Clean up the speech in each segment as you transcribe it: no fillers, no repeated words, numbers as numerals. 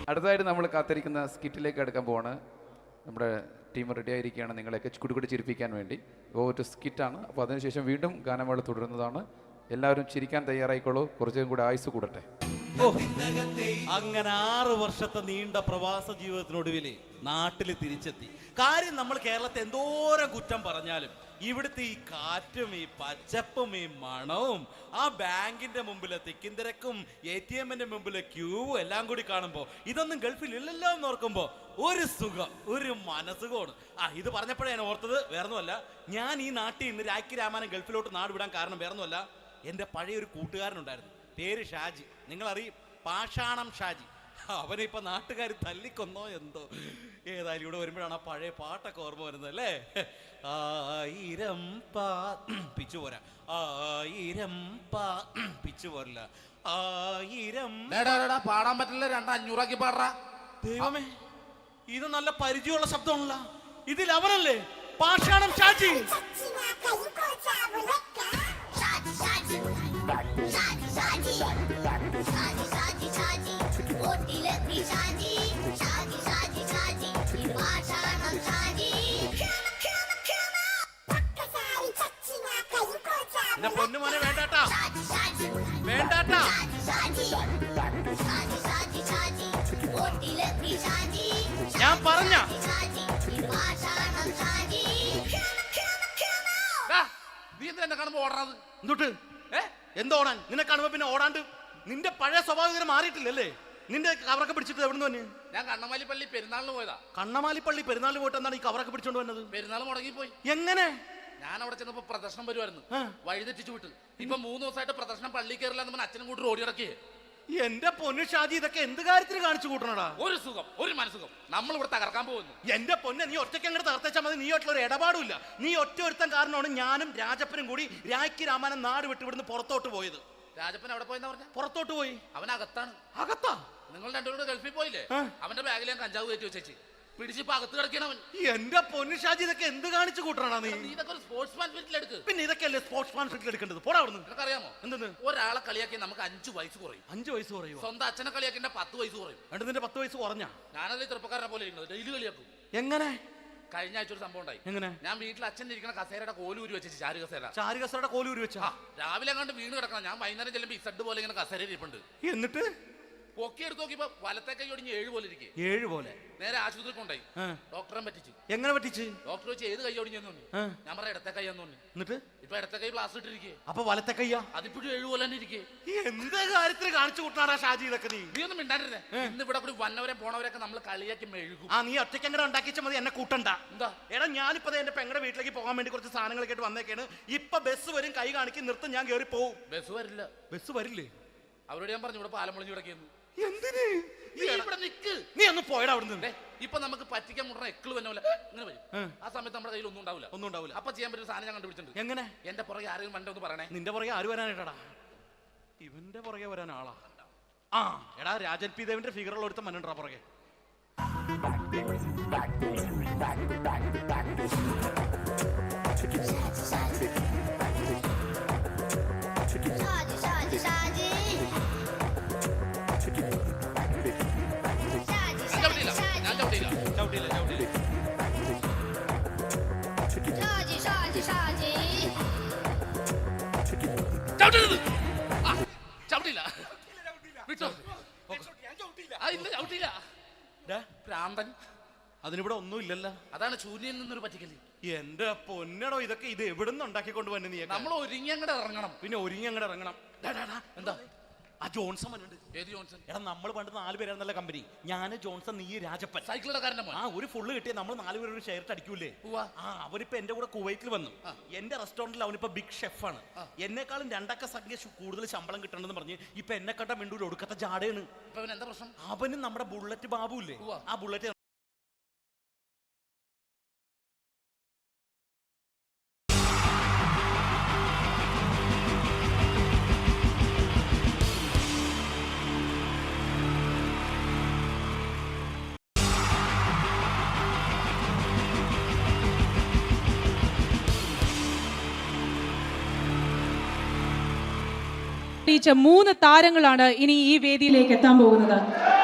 അടുത്തതായിട്ട് നമ്മൾ കാത്തിരിക്കുന്ന സ്കിറ്റിലേക്ക് അടുക്കാൻ പോവാണ്. നമ്മുടെ ടീം റെഡി ആയിരിക്കുകയാണ് നിങ്ങളെയൊക്കെ കുടുകുടി ചിരിപ്പിക്കാൻ വേണ്ടി. ഒരു സ്കിറ്റാണ്. അപ്പോൾ അതിനുശേഷം വീണ്ടും ഗാനമേള തുടരുന്നതാണ്. എല്ലാവരും ചിരിക്കാൻ തയ്യാറായിക്കോളൂ. കുറച്ചും കൂടി ആയുസ് കൂടട്ടെ. അങ്ങനെ 6 വർഷത്തെ നീണ്ട പ്രവാസ ജീവിതത്തിനൊടുവിൽ നാട്ടിൽ തിരിച്ചെത്തി. കാര്യം നമ്മൾ കേരളത്തെ എന്തോരം കുറ്റം പറഞ്ഞാലും ഇവിടുത്തെ ഈ കാറ്റും ഈ പച്ചപ്പും ഈ മണവും ആ ബാങ്കിന്റെ മുമ്പിലെ തിക്കും തിരക്കും ATM-ന്റെ മുമ്പിലെ ക്യൂവും എല്ലാം കൂടി കാണുമ്പോൾ ഇതൊന്നും ഗൾഫിൽ ഇല്ലല്ലോ എന്ന് ഓർക്കുമ്പോൾ ഒരു സുഖം, ഒരു മനസുഖമാണ്. ഇത് പറഞ്ഞപ്പോഴേ ഞാൻ ഓർത്തത് വേറൊന്നുമല്ല, ഞാൻ ഈ നാട്ടിൽ നിന്ന് രാഖി രാമായണം ഗൾഫിലോട്ട് നാട് വിടാൻ കാരണം വേറൊന്നുമല്ല, എൻ്റെ പഴയൊരു കൂട്ടുകാരനുണ്ടായിരുന്നു, പേര് ഷാജി. നിങ്ങളറിയും, പാഷാണം ഷാജി. അവനിപ്പോൾ നാട്ടുകാർ തല്ലിക്കൊന്നോ എന്തോ. ഏതായാലും ഇവിടെ വരുമ്പോഴാണ് ആ പഴയ പാട്ടൊക്കെ ഓർമ്മ വരുന്നത് അല്ലേ. 1000 പിച്ചു പോരാ, 1000 പിച്ചു പോരില്ല, 1000 പാടാൻ പറ്റില്ല, 200 പാടാ. ദൈവമേ, ഇത് നല്ല പരിചയമുള്ള ശബ്ദമാണല്ലോ. ഇതിൽ അവനല്ലേ പാഷാണം ഷാജി? എന്റെ പൊന്നുമോനെ വേണ്ടാട്ടാ, വേണ്ടാട്ടാ. ഞാൻ പറഞ്ഞ നീ എന്തിനാ കാണുമ്പോ ഓടാത്? എന്തൊട്ട് എന്തോടാൻ? നിന്നെ കാണുമ്പോ പിന്നെ ഓടാണ്ട് നിന്റെ പഴയ സ്വഭാവം മാറിയിട്ടില്ലല്ലേ? നിന്റെ കവറൊക്കെ പിടിച്ചിട്ട് എവിടെ നിന്ന്? ഞാൻ കണ്ണമാലിപ്പള്ളി പെരുന്നാളിന് പോയതാ. കണ്ണമാലിപ്പള്ളി പെരുന്നാളിന് പോയിട്ട് എന്താണ് ഈ കവറൊക്കെ പിടിച്ചോണ്ട് വന്നത്? പെരുന്നാൾ മുടങ്ങിപ്പോയി. എങ്ങനെ? ഞാൻ അവിടെ ചെന്നപ്പോ പ്രദർശനം വരുമായിരുന്നു, വഴിതെറ്റിച്ചു വിട്ടു. ഇപ്പൊ 3 ദിവസമായിട്ട് പ്രദർശനം പള്ളി കയറില്ല എന്ന് അച്ഛനും കൂട്ടി ഓടി ഇറക്കിയേ. എന്റെ പൊന്നു ഷാജി, ഇതൊക്കെ എന്ത് കാര്യത്തിന് കാണിച്ചു കൂട്ടണടാ? ഒരു സുഖം, ഒരു മനസുഖം. നമ്മൾ ഇവിടെ തകർക്കാൻ പോകുന്നു. എന്റെ പൊന്നെ, നീ ഒറ്റയ്ക്ക് അങ്ങോട്ട് തകർത്തേച്ചാൽ മതി. നീ ഒറ്റ ഒരു ഇടപാടുമില്ല. നീ ഒറ്റ ഒരുത്തൻ കാരണമാണ് ഞാനും രാജപ്പനും കൂടി രാഖി രാമായണം നാട് വിട്ട് ഇവിടുന്ന് പുറത്തോട്ട് പോയത്. രാജപ്പൻ എവിടെ പോയെന്നാ പറഞ്ഞ? പുറത്തോട്ട് പോയി. അവനകത്താണ്. അകത്താ? നിങ്ങൾ രണ്ടുപേരും ഗൾഫിൽ പോയില്ലേ? അവന്റെ ബാഗിൽ ഞാൻ കഞ്ചാവ് കയറ്റി വെച്ചേച്ച് പിടിച്ചിപ്പോ അകത്ത് കിടക്കണവൻ. എന്റെ പൊന്നു ഷാജി, ഇതൊക്കെ എന്ത് കാണിച്ചു കൂട്ടണ നീ? ഇതൊക്കെ ഒരു സ്പോർട്സ്മാൻ ഫീൽഡിൽ എടുക്ക്. പിന്നെ ഇതൊക്കെയല്ലേ സ്പോർട്സ്മാൻ ഫീൽഡിൽ എടുക്കേണ്ടത്? പോടാ അവിടുന്ന്. നിനക്കറിയാമോ എന്തെന്ന്? ഒരാളെ കളിയാക്കി നമുക്ക് 5 വയസ്സ് കുറയും. 5 വയസ്സ് കുറയും? സ്വന്തം അച്ഛനെ കളിയാക്കി 10 വയസ്സ് കുറയും. എന്നിട്ട് നിന്റെ 10 വയസ്സ് കുറഞ്ഞാ? ഞാനത് ചെറുപ്പക്കാരനെ പോലെ ഇരിക്കുന്നത്, ഡെയിലി കളിയാക്കും. എങ്ങനെ? കഴിഞ്ഞ ആഴ്ച ഒരു സംഭവം ഉണ്ടായി. എങ്ങനെ? ഞാൻ വീട്ടിൽ അച്ഛൻ ഇരിക്കുന്ന കസേരയുടെ കോലൂരി വെച്ചു. ചാരു കസേരയുടെ കോലൂരി വെച്ചാ? രാവിലെ അങ്ങോട്ട് വീണ് കിടക്കണം. ഞാൻ വൈകുന്നേരം ചെല്ലുമ്പോ ഈ സെഡ് പോലെ ഇങ്ങനെ കസേര ഇരിപ്പുണ്ട്. എന്നിട്ട് പൊക്കി എടുത്ത് നോക്കിയപ്പോ വലത്തെ കൈ ഒടിഞ്ഞ് 7 പോലെ ഇരിക്കും. 7 പോലെ? നേരെ ആശുപത്രി കൊണ്ടായി. ഡോക്ടറെ പറ്റിച്ചു. എങ്ങനെ പറ്റിച്ച്? ഡോക്ടർ വെച്ച് ഏത് കൈ ഒടിഞ്ഞെന്ന് പറഞ്ഞു. ഞാൻ പറഞ്ഞ ഇടത്തെ കൈയാന്ന് പറഞ്ഞു. എന്നിട്ട് ഇപ്പൊ ഇടത്തെ കൈ പ്ലാസ്റ്റർ ഇട്ടിരിക്കേ. അപ്പൊ വലത്തെ കൈയാ? അതിപ്പോഴും 7 പോലെ തന്നെ ഇരിക്കേ. എന്ത് കാര്യത്തിന് കാണിച്ചു കൂട്ടാടാ ഷാജി ഇതൊക്കെ? നീ ഒന്നും മിണ്ടാണ്ടിരുന്നേ. ഇന്ന് ഇവിടെ കൂടി വന്നവരെ പോണവരൊക്കെ നമ്മൾ കളിയാക്കി മെഴുകും. നീ ഒറ്റയ്ക്ക് അങ്ങനെ ഉണ്ടാക്കിച്ച മതി, എന്നെ കൂട്ടണ്ട. എന്താ? എടാ, ഞാനിപ്പോ എന്റെ പെങ്ങളുടെ വീട്ടിലേക്ക് പോകാൻ വേണ്ടി കുറച്ച് സാധനങ്ങളൊക്കെ ആയിട്ട് വന്നേക്കാണ്. ഇപ്പൊ ബസ് വരും, കൈ കാണിക്കും, നിർത്തും, ഞാൻ കയറി പോവും. ബസ് വരില്ല. ബസ് വരില്ലേ? അവരോട് ഞാൻ പറഞ്ഞു ഇവിടെ പാലം പൊളിഞ്ഞു കിടക്കുന്നു. എന്തിന്? നീ ഒന്ന് പോയടാ അവിടുന്ന്. ഇപ്പൊ നമുക്ക് പറ്റിക്കാൻ മുടണ എക്കിള് വന്ന പോലെ ഇങ്ങനെ വരും. ആ സമയത്ത് നമ്മുടെ കയ്യിൽ ഒന്നും ഉണ്ടാവില്ല. അപ്പൊ ചെയ്യാൻ പറ്റുന്ന സാധനം ഞാൻ കണ്ടുപിടിച്ചിട്ടുണ്ട്. എങ്ങനെ? എന്റെ പുറകെ ആരെങ്കിലും വണ്ടി ഒന്ന് പറയണേ. നിന്റെ പുറകെ ആര് വരാനായിട്ടാടാ? ഇവന്റെ പുറകെ വരാൻ ആളാ. എടാ, രാജൻ പി ദേവിന്റെ ഫിഗറുള്ള ഒരുത്തം മനുണ്ടാ പുറകെ. അതിനിവിടെ ഒന്നും ഇല്ലല്ലോ. അതാണ് ശൂന്യയിൽ നിന്നൊരു പറ്റിക്കല്. എന്റെ പൊന്നടോ, ഇതൊക്കെ ഇത് എവിടുന്ന് ഉണ്ടാക്കിക്കൊണ്ട് വന്നു നീ? നമ്മൾ ഒരുങ്ങി അങ്ങോട്ട് ഇറങ്ങണം. പിന്നെ ഒരുങ്ങി അങ്ങോട്ട് ഇറങ്ങണം. എന്താ? ആ ജോൺസൺ വന്നിട്ടുണ്ട്. ഏത് ജോൺസൺ? എടാ, നമ്മൾ പണ്ട് 4 പേരായിരുന്നല്ല കമ്പനി. ഞാൻ, ജോൺസൺ, നീ, രാജപ്പൻ. സൈക്കിളുടെ കാരന്റെ മോൻ. ഒരു ഫുള്ള് കിട്ടിയ നമ്മൾ 4 പേര് ഒരു ഷെയർട്ട് അടിക്കൂലേ? അവനിപ്പോ എന്റെ കൂടെ കുവൈറ്റിൽ വന്നു. എന്റെ റെസ്റ്റോറന്റിൽ അവനിപ്പോ ബിഗ് ഷെഫാണ്. എന്നെക്കാളും 2 അക്ക സംഖ്യ കൂടുതൽ ശമ്പളം കിട്ടണമെന്ന് പറഞ്ഞ് ഇപ്പൊ എന്നെ കണ്ട മിണ്ടൂര് ഒടുക്കത്തെ ജാടയാണ്. എന്താ പ്രശ്നം? അവന് നമ്മുടെ ബുള്ളറ്റ് ബാബു ഇല്ലേ, ആ ബുള്ളറ്റ് ീച്ച 3 താരങ്ങളാണ് ഇനി ഈ വേദിയിലേക്ക് എത്താൻ പോകുന്നത്.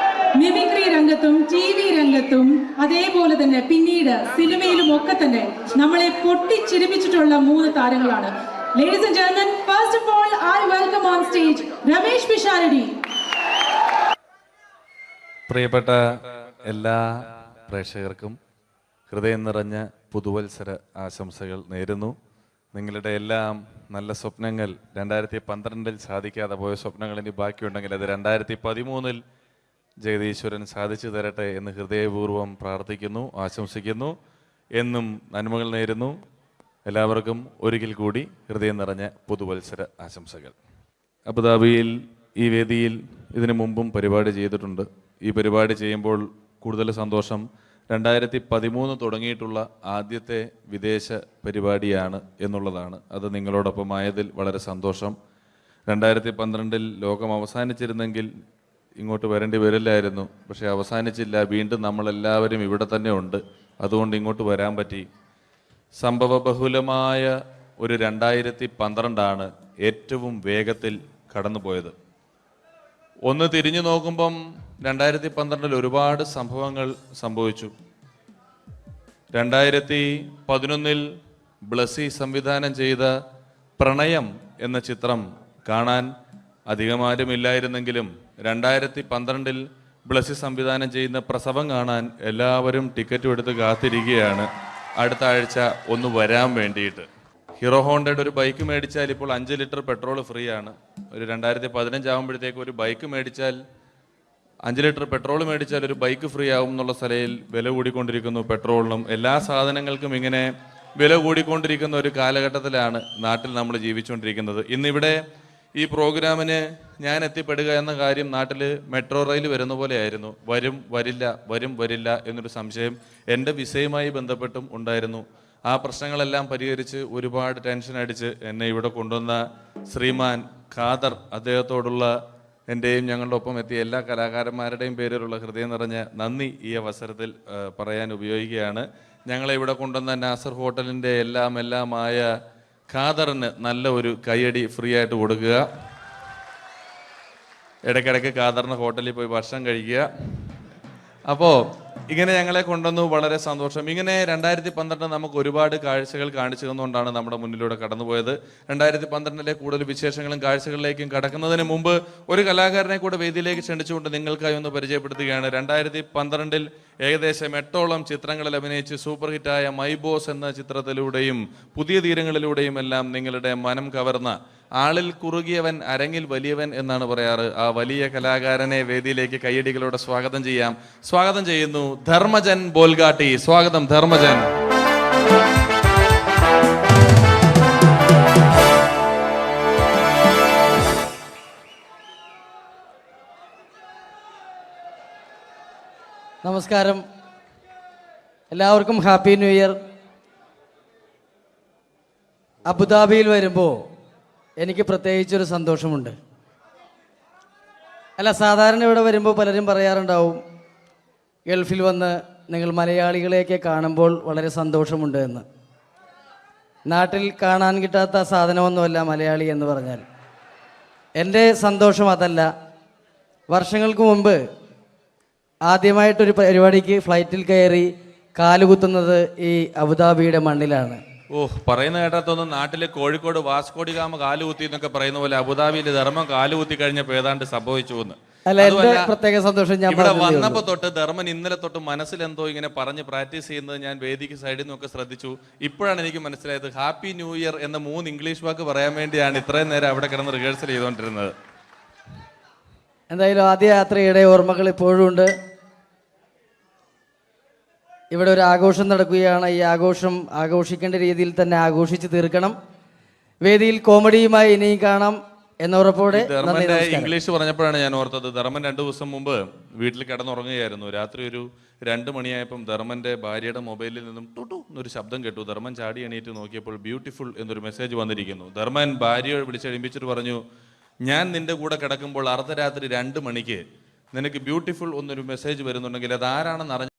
മിമിക്രി രംഗത്തും TV രംഗത്തും അതേപോലെ തന്നെ പിന്നീട് സിനിമയിലും ഒക്കെ തന്നെ നമ്മളെ പൊട്ടിച്ചിരിപ്പിച്ചിട്ടുള്ള 3 താരങ്ങളാണ്. Ladies and gentlemen, first of all, I welcome on stage Ramesh Pisharadi. പ്രിയപ്പെട്ട എല്ലാ പ്രേക്ഷകർക്കും ഹൃദയം നിറഞ്ഞ പുതുവത്സര ആശംസകൾ നേരുന്നു. നിങ്ങളുടെ എല്ലാം നല്ല സ്വപ്നങ്ങൾ 2012 സാധിക്കാതെ പോയ സ്വപ്നങ്ങൾ ഇനി ബാക്കിയുണ്ടെങ്കിൽ അത് 2013 ജഗദീശ്വരൻ സാധിച്ചു തരട്ടെ എന്ന് ഹൃദയപൂർവ്വം പ്രാർത്ഥിക്കുന്നു, ആശംസിക്കുന്നു. എന്നും നന്മകൾ നേരുന്നു. എല്ലാവർക്കും ഒരിക്കൽ കൂടി ഹൃദയം നിറഞ്ഞ പുതുവത്സര ആശംസകൾ. അബുദാബിയിൽ ഈ വേദിയിൽ ഇതിനു മുമ്പും പരിപാടി ചെയ്തിട്ടുണ്ട്. ഈ പരിപാടി ചെയ്യുമ്പോൾ കൂടുതൽ സന്തോഷം 2013 തുടങ്ങിയിട്ടുള്ള ആദ്യത്തെ വിദേശ പരിപാടിയാണ് എന്നുള്ളതാണ്. അത് നിങ്ങളോടൊപ്പം ആയതിൽ വളരെ സന്തോഷം. 2012 ലോകം അവസാനിച്ചിരുന്നെങ്കിൽ ഇങ്ങോട്ട് വരേണ്ടി വരില്ലായിരുന്നു. പക്ഷേ അവസാനിച്ചില്ല. വീണ്ടും നമ്മളെല്ലാവരും ഇവിടെ തന്നെ ഉണ്ട്. അതുകൊണ്ട് ഇങ്ങോട്ട് വരാൻ പറ്റി. സംഭവബഹുലമായ ഒരു 2012 ഏറ്റവും വേഗത്തിൽ കടന്നുപോയത്. ഒന്ന് തിരിഞ്ഞു നോക്കുമ്പം 2012 ഒരുപാട് സംഭവങ്ങൾ സംഭവിച്ചു. 2011 ബ്ലസി സംവിധാനം ചെയ്ത പ്രണയം എന്ന ചിത്രം കാണാൻ അധികമാരുമില്ലായിരുന്നെങ്കിലും 2012 ബ്ലസി സംവിധാനം ചെയ്യുന്ന പ്രസവം കാണാൻ എല്ലാവരും ടിക്കറ്റും എടുത്ത് കാത്തിരിക്കുകയാണ് അടുത്ത ആഴ്ച ഒന്ന് വരാൻ വേണ്ടിയിട്ട്. ഹീറോ ഹോണ്ടയുടെ ഒരു ബൈക്ക് മേടിച്ചാൽ ഇപ്പോൾ 5 ലിറ്റർ പെട്രോൾ ഫ്രീ ആണ്. ഒരു 2015 ആകുമ്പോഴത്തേക്ക് ഒരു ബൈക്ക് മേടിച്ചാൽ 5 ലിറ്റർ പെട്രോൾ മേടിച്ചാൽ ഒരു ബൈക്ക് ഫ്രീ ആവും എന്നുള്ള സ്ഥലയിൽ വില കൂടിക്കൊണ്ടിരിക്കുന്നു. പെട്രോളിനും എല്ലാ സാധനങ്ങൾക്കും ഇങ്ങനെ വില കൂടിക്കൊണ്ടിരിക്കുന്ന ഒരു കാലഘട്ടത്തിലാണ് നാട്ടിൽ നമ്മൾ ജീവിച്ചുകൊണ്ടിരിക്കുന്നത്. ഇന്നിവിടെ ഈ പ്രോഗ്രാമിന് ഞാൻ എത്തിപ്പെടുക എന്ന കാര്യം നാട്ടിൽ മെട്രോ റെയിൽ വരുന്ന പോലെ ആയിരുന്നു. വരും വരില്ല എന്നൊരു സംശയം എൻ്റെ വിസയുമായി ബന്ധപ്പെട്ടും ഉണ്ടായിരുന്നു. ആ പ്രശ്നങ്ങളെല്ലാം പരിഹരിച്ച് ഒരുപാട് ടെൻഷൻ അടിച്ച് എന്നെ ഇവിടെ കൊണ്ടുവന്ന ശ്രീമാൻ ഖാദർ, അദ്ദേഹത്തോടുള്ള എൻ്റെയും ഞങ്ങളുടെ ഒപ്പം എത്തിയ എല്ലാ കലാകാരന്മാരുടെയും പേരിലുള്ള ഹൃദയം നിറഞ്ഞ നന്ദി ഈ അവസരത്തിൽ പറയാൻ ഉപയോഗിക്കുകയാണ്. ഞങ്ങളെ ഇവിടെ കൊണ്ടുവന്ന നാസർ ഹോട്ടലിൻ്റെ എല്ലാമായ ഖാദറിന് നല്ല ഒരു കൈയടി ഫ്രീ ആയിട്ട് കൊടുക്കുക. ഇടയ്ക്കിടയ്ക്ക് ഖാദറിന് ഹോട്ടലിൽ പോയി ഭക്ഷണം കഴിക്കുക. അപ്പോൾ ഇങ്ങനെ ഞങ്ങളെ കൊണ്ടുവന്നു, വളരെ സന്തോഷം. ഇങ്ങനെ 2012 നമുക്ക് ഒരുപാട് കാഴ്ചകൾ കാണിച്ചു തന്നുകൊണ്ടാണ് നമ്മുടെ മുന്നിലൂടെ കടന്നുപോയത്. 2012 കൂടുതൽ വിശേഷങ്ങളും കാഴ്ചകളിലേക്കും കടക്കുന്നതിന് മുമ്പ് ഒരു കലാകാരനെ കൂടെ വേദിയിലേക്ക് ക്ഷണിച്ചുകൊണ്ട് നിങ്ങൾക്കായി ഒന്ന് പരിചയപ്പെടുത്തുകയാണ്. 2012 ഏകദേശം 8ഓളം ചിത്രങ്ങളിൽ അഭിനയിച്ച് സൂപ്പർ ഹിറ്റായ മൈ ബോസ് എന്ന ചിത്രത്തിലൂടെയും പുതിയ തീരങ്ങളിലൂടെയും എല്ലാം നിങ്ങളുടെ മനം കവർന്ന, ആളിൽ കുറുകിയവൻ അരങ്ങിൽ വലിയവൻ എന്നാണ് പറയാറ്, ആ വലിയ കലാകാരനെ വേദിയിലേക്ക് കയ്യടികളോടെ സ്വാഗതം ചെയ്യാം. സ്വാഗതം ചെയ്യുന്നു ധർമ്മജൻ ബോൽഗാട്ടി. സ്വാഗതം ധർമ്മജൻ. നമസ്കാരം, എല്ലാവർക്കും ഹാപ്പി ന്യൂ ഇയർ. അബുദാബിയിൽ വരുമ്പോൾ എനിക്ക് പ്രത്യേകിച്ചൊരു സന്തോഷമുണ്ട്. അല്ല, സാധാരണ ഇവിടെ വരുമ്പോൾ പലരും പറയാറുണ്ടാവും, ഗൾഫിൽ വന്ന് നിങ്ങൾ മലയാളികളെയൊക്കെ കാണുമ്പോൾ വളരെ സന്തോഷമുണ്ട് എന്ന്. നാട്ടിൽ കാണാൻ കിട്ടാത്ത സാധനമൊന്നുമല്ല മലയാളി എന്ന് പറഞ്ഞാൽ. എൻ്റെ സന്തോഷം അതല്ല. വർഷങ്ങൾക്ക് മുമ്പ് ആദ്യമായിട്ടൊരു പരിപാടിക്ക് ഫ്ലൈറ്റിൽ കയറി കാലുകുത്തുന്നത് ഈ അബുദാബിയുടെ മണ്ണിലാണ്. പറയുന്ന കേട്ടത്തൊന്നും നാട്ടില് കോഴിക്കോട് വാസ്കോഡിഗാമ കാലുകുത്തി എന്നൊക്കെ പറയുന്ന പോലെ അബുദാബിയിൽ ധർമ്മം കാലുകുത്തി കഴിഞ്ഞപ്പോൾ ഏതാണ്ട് സംഭവിച്ചു എന്ന്. അല്ല, എൻ്റെ പ്രത്യേക സന്തോഷം ഞാൻ ഇവിടെ വന്നപ്പോ തൊട്ട് ധർമ്മൻ ഇന്നലെ തൊട്ട് മനസ്സിലെന്തോ ഇങ്ങനെ പറഞ്ഞ് പ്രാക്ടീസ് ചെയ്യുന്നത് ഞാൻ വേദിക്ക് സൈഡിൽ നിന്നൊക്കെ ശ്രദ്ധിച്ചു. ഇപ്പോഴാണ് എനിക്ക് മനസ്സിലായത് ഹാപ്പി ന്യൂ ഇയർ എന്ന 3 ഇംഗ്ലീഷ് വാക്ക് പറയാൻ വേണ്ടിയാണ് ഇത്രയും നേരം അവിടെ കിടന്ന് റിഹേഴ്സൽ ചെയ്തുകൊണ്ടിരുന്നത്. എന്തായാലും ആദ്യ യാത്രയുടെ ഓർമ്മകൾ ഇപ്പോഴും ഉണ്ട്. ഇവിടെ ഒരു ആഘോഷം നടക്കുകയാണ്. ഈ ആഘോഷം ആഘോഷിക്കേണ്ട രീതിയിൽ തന്നെ ആഘോഷിച്ച് തീർക്കണം. വേദിയിൽ കോമഡിയുമായി ഇനിയും കാണാം എന്ന ഉറപ്പോടെ. ഇംഗ്ലീഷ് പറഞ്ഞപ്പോഴാണ് ഞാൻ ഓർത്തത്, ധർമ്മൻ 2 ദിവസം മുമ്പ് വീട്ടിൽ കിടന്നുറങ്ങുകയായിരുന്നു. രാത്രി ഒരു 2 മണിയായപ്പം ധർമ്മന്റെ ഭാര്യയുടെ മൊബൈലിൽ നിന്നും ടുട്ടു എന്നൊരു ശബ്ദം കേട്ടു. ധർമ്മൻ ചാടി എണീറ്റ് നോക്കിയപ്പോൾ ബ്യൂട്ടിഫുൾ എന്നൊരു മെസ്സേജ് വന്നിരിക്കുന്നു. ധർമ്മൻ ഭാര്യയെ വിളിച്ചെഴുപ്പിച്ചിട്ട് പറഞ്ഞു, ഞാൻ നിന്റെ കൂടെ കിടക്കുമ്പോൾ അർദ്ധരാത്രി 2 മണിക്ക് നിനക്ക് ബ്യൂട്ടിഫുൾ എന്നൊരു മെസ്സേജ് വരുന്നുണ്ടെങ്കിൽ അത് ആരാണെന്ന് അറിഞ്ഞു.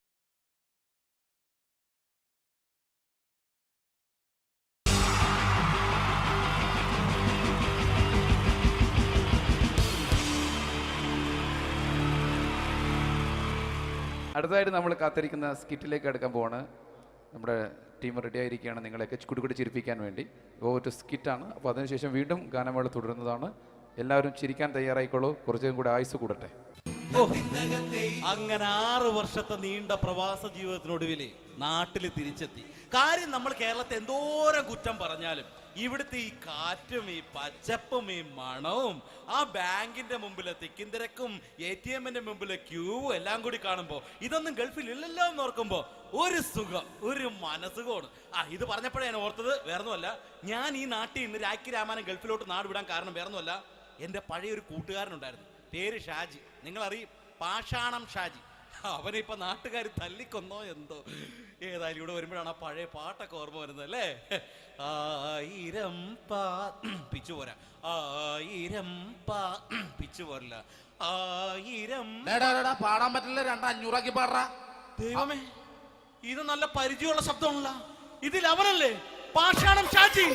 അടുത്തതായിട്ട് നമ്മൾ കാത്തിരിക്കുന്ന സ്കിറ്റിലേക്ക് അടുക്കാൻ പോവാണ്. നമ്മുടെ ടീം റെഡി ആയിരിക്കുകയാണ് നിങ്ങളെയൊക്കെ കുടുകുടി ചിരിപ്പിക്കാൻ വേണ്ടി. ഒരു സ്കിറ്റാണ്, അപ്പോൾ അതിനുശേഷം വീണ്ടും ഗാനമേള തുടരുന്നതാണ്. എല്ലാവരും ചിരിക്കാൻ തയ്യാറായിക്കോളൂ. കുറച്ചും കൂടി ആയുസ് കൂടട്ടെ. അങ്ങനെ 6 വർഷത്തെ നീണ്ട പ്രവാസ ജീവിതത്തിനൊടുവിൽ നാട്ടിൽ തിരിച്ചെത്തി. കാര്യം നമ്മൾ കേരളത്തെ എന്തോരം കുറ്റം പറഞ്ഞാലും ഇവിടുത്തെ ഈ കാറ്റും ഈ പച്ചപ്പും ഈ മണവും ആ ബാങ്കിന്റെ മുമ്പിലെ തിക്കും തിരക്കും ATM-ന്റെ മുമ്പിലെ ക്യൂവും എല്ലാം കൂടി കാണുമ്പോൾ ഇതൊന്നും ഗൾഫിൽ ഇല്ലല്ലോ എന്ന് ഓർക്കുമ്പോൾ ഒരു സുഖം, ഒരു മനസുഖമാണ്. ഇത് പറഞ്ഞപ്പോഴേ ഞാൻ ഓർത്തത് വേറൊന്നുമല്ല, ഞാൻ ഈ നാട്ടിൽ നിന്ന് രാഖി രാമാനം ഗൾഫിലോട്ട് നാട് വിടാൻ കാരണം വേറൊന്നുമല്ല, എൻ്റെ പഴയ ഒരു കൂട്ടുകാരനുണ്ടായിരുന്നു, പേര് ഷാജി. നിങ്ങളറിയും, പാഷാണം ഷാജി. അവനിപ്പോ നാട്ടുകാർ തല്ലിക്കൊന്നോ എന്തോ. ഏതായാലും ഇവിടെ വരുമ്പോഴാണ് ആ പഴയ പാട്ടൊക്കെ ഓർമ്മ വരുന്നത് അല്ലേ. 1000 പിച്ചു പോരാ, 1000 പിച്ചു പോരില്ല, 1000 പാടാൻ പറ്റില്ല, 200 പാടാ. ദൈവമേ, ഇത് നല്ല പരിചയമുള്ള ശബ്ദമാണല്ലോ. ഇതിൽ അവനല്ലേ പാഷാണം ഷാജി?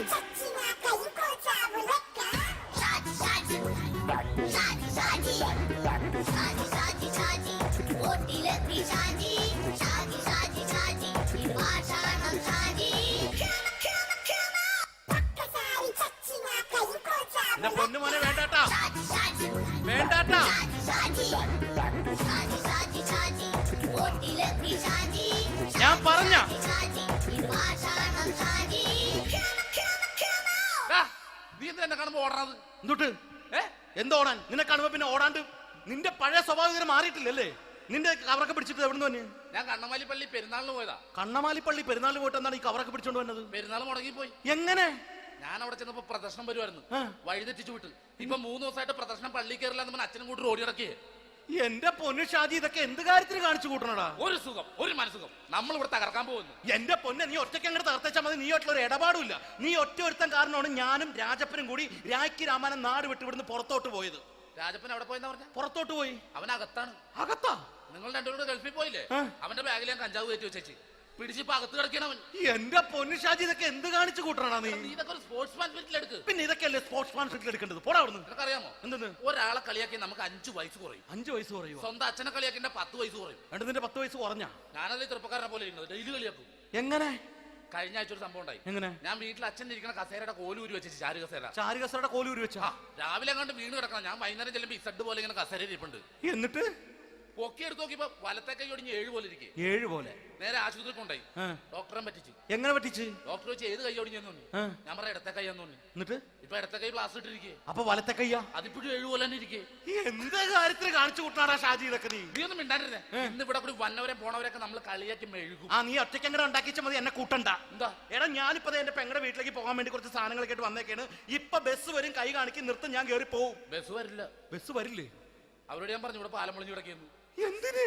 പൊന്നുമോനെ വേണ്ടാട്ടാ, വേണ്ടാട്ടാ. ഞാൻ പറഞ്ഞ നീ എന്താ എന്നെ കാണുമ്പോ ഓടാത്? എന്തൊട്ട് എന്തോടാൻ? നിന്നെ കാണുമ്പോ പിന്നെ ഓടാണ്ട് നിന്റെ പഴയ സ്വഭാവം മാറിയിട്ടില്ലല്ലേ? നിന്റെ കവറൊക്കെ പിടിച്ചിട്ട് എവിടെ നിന്ന്? ഞാൻ കണ്ണമാലിപ്പള്ളി പെരുന്നാളിന് പോയതാ. കണ്ണമാലിപ്പള്ളി പെരുന്നാളിന് പോയിട്ട് എന്താണ് ഈ കവറൊക്കെ പിടിച്ചോണ്ട് വന്നത്? പെരുന്നാൾ മുടങ്ങിപ്പോയി. എങ്ങനെ? ഞാൻ അവിടെ ചെന്നപ്പോ പ്രദർശനം വരുമായിരുന്നു, വഴിതെറ്റിച്ചു വിട്ട്. ഇപ്പൊ 3 ദിവസമായിട്ട് പ്രദർശനം പള്ളി കയറില്ല എന്ന് അച്ഛനും കൂട്ടി ഓടി നടക്കിയേ. എന്റെ പൊന്നു ഷാജി, ഇതൊക്കെ എന്ത് കാര്യത്തിന് കാണിച്ചു കൂട്ടണടാ? ഒരു സുഖം, ഒരു മനസുഖം. നമ്മൾ ഇവിടെ തകർക്കാൻ പോകുന്നു. എന്റെ പൊന്നെ, നീ ഒറ്റയ്ക്ക് അങ്ങോട്ട് തകർത്തേച്ചാൽ മതി. നീ ഒട്ടുള്ള ഒരു ഇടപാടില്ല. നീ ഒറ്റ ഒരുത്തൻ കാരണമാണ് ഞാനും രാജപ്പനും കൂടി രാഖി രാമാനം നാട് വിട്ട് ഇവിടുന്ന് പുറത്തോട്ട് പോയത്. രാജപ്പൻ എവിടെ പോയെന്നാ പറഞ്ഞ? പുറത്തോട്ട് പോയി. അവനകത്താണ്. അകത്താ? നിങ്ങൾ രണ്ടുപേരും ഗൾഫിൽ പോയില്ലേ? അവന്റെ ബാഗിൽ ഞാൻ കഞ്ചാവ് കയറ്റി വെച്ചേച്ച് പിടിച്ചിപ്പോ അകത്ത് കിടക്കണം. എന്റെ പൊന്നു ഷാജി, ഇതൊക്കെ എന്ത് കാണിച്ചു കൂട്ടണടാ നീ? ഇതൊക്കെ ഒരു സ്പോർട്സ്മാൻ സ്പിരിറ്റിൽ എടുക്ക്. പിന്നെ ഇതൊക്കെയല്ലേ സ്പോർട്സ്മാൻ സ്പിരിറ്റിൽ എടുക്കേണ്ടത്? പോടാ അവിടുന്ന്. നിനക്കറിയാമോ എന്തെന്ന്? ഒരാളെ കളിയാക്കി നമുക്ക് 5 വയസ്സ് കുറയും. 5 വയസ്സ് കുറയും? സ്വന്തം അച്ഛനെ കളിയാക്കി 10 വയസ്സ് കുറയും. എന്നിട്ട് നിന്റെ 10 വയസ്സ് കുറഞ്ഞ? ഞാനത് ചെറുപ്പക്കാരനെ പോലെ ഇരിക്കുന്നത്, ഡെയിലി കളിയാക്കും. എങ്ങനെ? കഴിഞ്ഞ ആഴ്ച ഒരു സംഭവം ഉണ്ടായി. എങ്ങനെ? ഞാൻ വീട്ടിൽ അച്ഛൻ ഇരിക്കുന്ന കസേരയുടെ കോലൂരി വെച്ച്, ചാരു കസേര. ചാരു കസേരയുടെ കോലൂരി വെച്ചാ? രാവിലെ കണ്ട് വീണ് കിടക്കണം. ഞാൻ വൈകുന്നേരം ചെല്ലുമ്പോ ഇസഡ് പോലെ ഇങ്ങനെ കസേര ഇരിപ്പുണ്ട്. എന്നിട്ട് പൊക്കി എടുത്ത് നോക്കിയപ്പോ വലത്തെ കൈ ഒടിഞ്ഞ് 7 പോലെ ഇരിക്കും. 7 പോലെ? നേരെ ആശുപത്രി കൊണ്ടായി. ഡോക്ടറെ പറ്റിച്ച്. എങ്ങനെ പറ്റിച്ച്? ഡോക്ടർ വെച്ച് ഏത് കൈ ഒടിഞ്ഞെന്ന് തോന്നി. ഞാൻ പറയാം ഇടത്തെ കൈ എന്ന് തോന്നി. എന്നിട്ട് ഇപ്പൊ ഇടത്തെ കൈ പ്ലാസ്റ്റർ ഇട്ടിരിക്കേ. അപ്പൊ വലത്തെ കയ്യാ? അതിപ്പോഴും 7 പോലെ തന്നെ ഇരിക്കേ. എന്ത് കാര്യത്തിന് കാണിച്ചു കൂട്ടാടാ ഷാജി ഇതൊക്കെ? നീ ഒന്നും മിണ്ടാണ്ടിരുന്നേ. ഇന്ന് ഇവിടെ കൂടി വന്നവരെ പോണവരൊക്കെ നമ്മൾ കളിയാക്കി മെഴുകും. നീ ഒറ്റയ്ക്ക് അങ്ങനെ ഉണ്ടാക്കിച്ച മതി, എന്നെ കൂട്ടണ്ട. എന്താ? എടാ, ഞാനിപ്പോ എന്റെ പെങ്ങളുടെ വീട്ടിലേക്ക് പോകാൻ വേണ്ടി കുറച്ച് സാധനങ്ങളൊക്കെ ആയിട്ട് വന്നേക്കാണ്. ഇപ്പൊ ബസ് വരും, കൈ കാണിക്കും, നിർത്തും, ഞാൻ കയറി പോവും. ബസ് വരില്ല. ബസ് വരില്ലേ? അവരോട് ഞാൻ പറഞ്ഞു ഇവിടെ പാലം പൊളിഞ്ഞു കിടക്കുന്നു. എന്തിന്?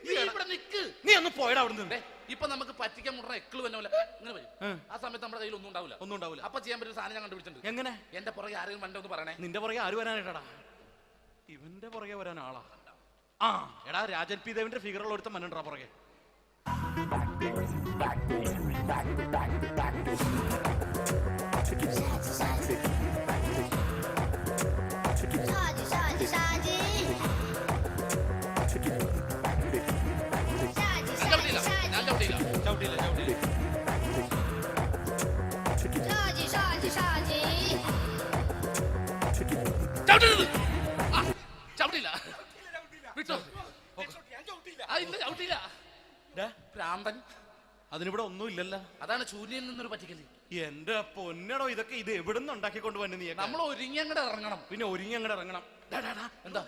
ഇവിടെ നിക്ക്. നീ ഒന്ന് പോയടാ അവിടുന്ന്. ഇപ്പൊ നമുക്ക് പറ്റിക്കാൻ മുടണ എക്കള് തന്നെ പോലെ ഇങ്ങനെ വരും. ആ സമയത്ത് നമ്മുടെ കയ്യിൽ ഒന്നും ഉണ്ടാവില്ല. അപ്പൊ ചെയ്യാൻ പറ്റുന്ന സാധനം ഞാൻ കണ്ടുപിടിച്ചിട്ടുണ്ട്. എങ്ങനെ? എന്റെ പുറകെ ആരെങ്കിലും വണ്ടി ഒന്ന് പറയണേ. നിന്റെ പുറകെ ആര് വരാനായിട്ടാടാ? ഇവന്റെ പുറകെ വരാൻ ആളാ. എടാ, രാജൻ പി ദേവിന്റെ ഫിഗറുള്ള ഒരുത്തം മനുണ്ടാ പുറകെ. അതിനിവിടെ ഒന്നും ഇല്ലല്ലോ. അതാണ് ശൂന്യയിൽ നിന്നൊരു പറ്റിക്കല്. എന്റെ പൊന്നടോ, ഇതൊക്കെ ഇത് എവിടുന്ന് ഉണ്ടാക്കിക്കൊണ്ട് വന്നു? നീ നമ്മൾ ഒരുങ്ങി അങ്ങോട്ട് ഇറങ്ങണം. പിന്നെ ഒരുങ്ങി അങ്ങോട്ട് ഇറങ്ങണം. എന്താ?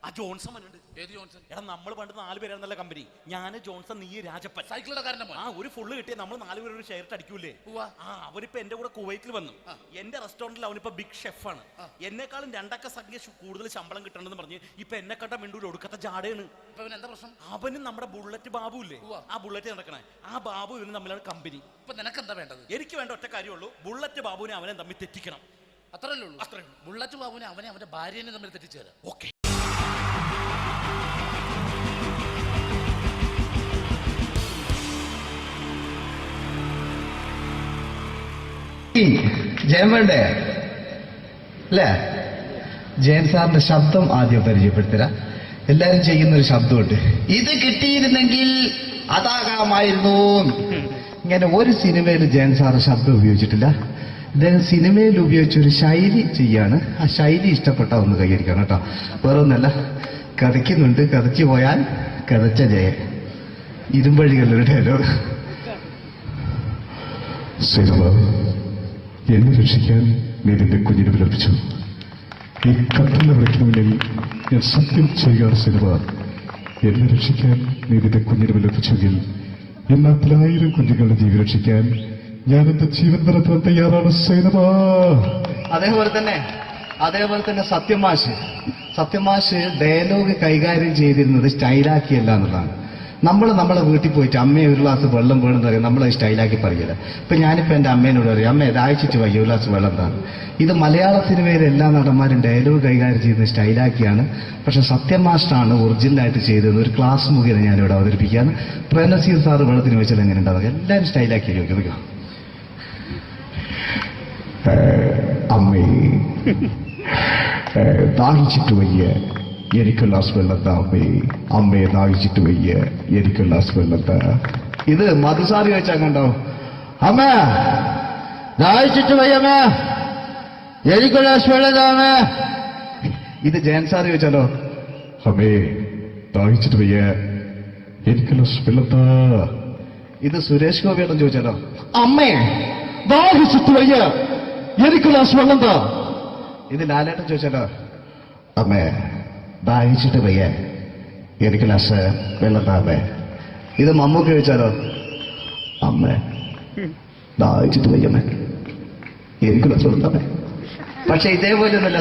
ആ ജോൺസൺ വന്നുണ്ട്. ഏത് ജോൺസൺ? എടാ, നമ്മൾ പണ്ട് 4 പേരായിരുന്നല്ല കമ്പനി. ഞാന്, ജോൺസൺ, നീ, രാജപ്പൻ. സൈക്കിളുടെ കാരന്റെ മോൻ. ഒരു ഫുള്ള് കിട്ടിയ നമ്മൾ 4 പേര് ഒരു ഷെയർ അടിക്കൂലേ? അവരിപ്പോ എന്റെ കൂടെ കുവൈറ്റിൽ വന്നു. എന്റെ റെസ്റ്റോറന്റിൽ അവനിപ്പോ ബിഗ് ഷെഫാണ്. എന്നെക്കാളും 2 അക്ക സംഖ്യ കൂടുതൽ ശമ്പളം കിട്ടണമെന്ന് പറഞ്ഞ് ഇപ്പൊ എന്നെ കണ്ട മിണ്ടൂര് ഒടുക്കത്തെ ജാടയാണ്. എന്താ പ്രശ്നം? അവനും നമ്മുടെ ബുള്ളറ്റ് ബാബു ഇല്ലേ, ആ ബുള്ളറ്റ് നടക്കണേ, ആ ബാബു ഇവനും തമ്മിലാണ് കമ്പനി. ഇപ്പൊ നിനക്ക് എന്താ വേണ്ടത്? എനിക്ക് വേണ്ട ഒറ്റ കാര്യമുള്ളൂ, ബുള്ളറ്റ് ബാബുവിനെ അവനെ തമ്മിൽ തെറ്റിക്കണം. അത്രയല്ലേ ഉള്ളൂ? അത്രേ. ബുള്ളറ്റ് ബാബുവിനെ അവനെ അവന്റെ ഭാര്യനെ തമ്മിൽ തെറ്റിച്ചു തരാം. ഓക്കെ. ജയൻ വേണ്ടേ അല്ലേ? ജയൻ സാറിന്റെ ശബ്ദം ആദ്യം പരിചയപ്പെടുത്തരാ. എല്ലാരും ചെയ്യുന്ന ഒരു ശബ്ദമുണ്ട്, ഇത് കിട്ടിയിരുന്നെങ്കിൽ അതാകാമായിരുന്നു. ഇങ്ങനെ ഒരു സിനിമയിൽ ജയൻ സാറ് ശബ്ദം ഉപയോഗിച്ചിട്ടില്ല. ഇദ്ദേഹം സിനിമയിൽ ഉപയോഗിച്ച ഒരു ശൈലി ചെയ്യാണ്. ആ ശൈലി ഇഷ്ടപ്പെട്ട ഒന്ന് കൈകരിക്കണം കേട്ടോ. വേറെ ഒന്നല്ല, കഥയ്ക്കുന്നുണ്ട്, കഥയ്ക്ക് പോയാൽ കഥച്ച ജയ. ഇരുമ്പഴികളുടെ ഡയലോഗ്. സേനബ, എന്നെ രക്ഷിക്കാൻ നീ നിന്റെ കുഞ്ഞിനെ വിലപിച്ചു. ഈ കത്തുന്ന വിളക്കിന് മുന്നിൽ ഞാൻ സത്യം ചെയ്യുകയാണ് സേനബ. എന്നെ രക്ഷിക്കാൻ നീ നിന്റെ കുഞ്ഞിനെ വിലപിച്ചെങ്കിൽ എന്നാൽ 1000 കുഞ്ഞുങ്ങളുടെ ജീവൻ രക്ഷിക്കാൻ ഞാൻ എന്റെ ജീവൻ നടത്താൻ തയ്യാറാണ് സേനബ. അതേപോലെ തന്നെ സത്യമാഷ് ഡയലോഗ് കൈകാര്യം ചെയ്തിരുന്നത് സ്റ്റൈലാക്കിയല്ല എന്നുള്ളതാണ്. നമ്മളെ വീട്ടിൽ പോയിട്ട് അമ്മയെ ഒരു ഗ്ലാസ് വെള്ളം വേണമെന്ന് പറയും, നമ്മളത് സ്റ്റൈലാക്കി പറയില്ല. ഇപ്പൊ ഞാനിപ്പോ എന്റെ അമ്മേനോട് പറയും, അമ്മ ദാഹിച്ചിട്ട് വയ്യ ഒരു ഗ്ലാസ് വെള്ളം എന്താണ്. ഇത് മലയാള സിനിമയിലെ എല്ലാ നടന്മാരും ഡയലോഗ് കൈകാര്യം ചെയ്യുന്നത് സ്റ്റൈലാക്കിയാണ്. പക്ഷെ സത്യമാഷ്ടാണ് ഒറിജിനലായിട്ട് ചെയ്തത്. ഒരു ക്ലാസ് മുഖേന ഞാനിവിടെ അവതരിപ്പിക്കുകയാണ്. പ്രനസീർ സാറ് വെള്ളത്തിന് വെച്ചാൽ എങ്ങനെ ഉണ്ടാവുക, എല്ലാവരും സ്റ്റൈലാക്കി ചോദിക്കുക. അമ്മേ, ദാഹിച്ചിട്ട് വയ്യ, എനിക്ക് ഗ്ലാസ് വെള്ളം താ അമ്മേ. അമ്മയെ ദാഹിച്ചിട്ട് വയ്യ, എനിക്ക് ഗ്ലാസ് വെള്ളം താ. ഇത് മധുസാറി വെച്ചാൽ കണ്ടോ, അമ്മ ദാഹിച്ചിട്ട് വയ്യമ്മ, എനിക്ക് ഗ്ലാസ് വെള്ളം താ അമ്മ. ഇത് ജയൻ സാറി വെച്ചാലോ, അമ്മേ ദാഹിച്ചിട്ട് വയ്യ, എനിക്ക് ഗ്ലാസ് വെള്ളം താ. ഇത് സുരേഷ് ഗോപിയോടും ചോദിച്ചാലോ, അമ്മേ ദാഹിച്ചിട്ട് വയ്യ, എനിക്ക് ഗ്ലാസ് വെള്ളം താ. ഇത് ലാലേട്ടൻ ചോദിച്ചാലോ, അമ്മേ ദാഹിച്ചിട്ട് വയ്യ, എനിക്ക് ഗ്ലാസ് വെള്ളം താ അമ്മേ. ഇത് മമ്മൂക്ക് ചോദിച്ചാലോ, അമ്മേ ദാഹിച്ചിട്ട് വയ്യമ്മേ, എനിക്ക് ഗ്ലാസ് വെള്ളം താ അമ്മേ. പക്ഷെ ഇതേപോലെ ഒന്നുമല്ല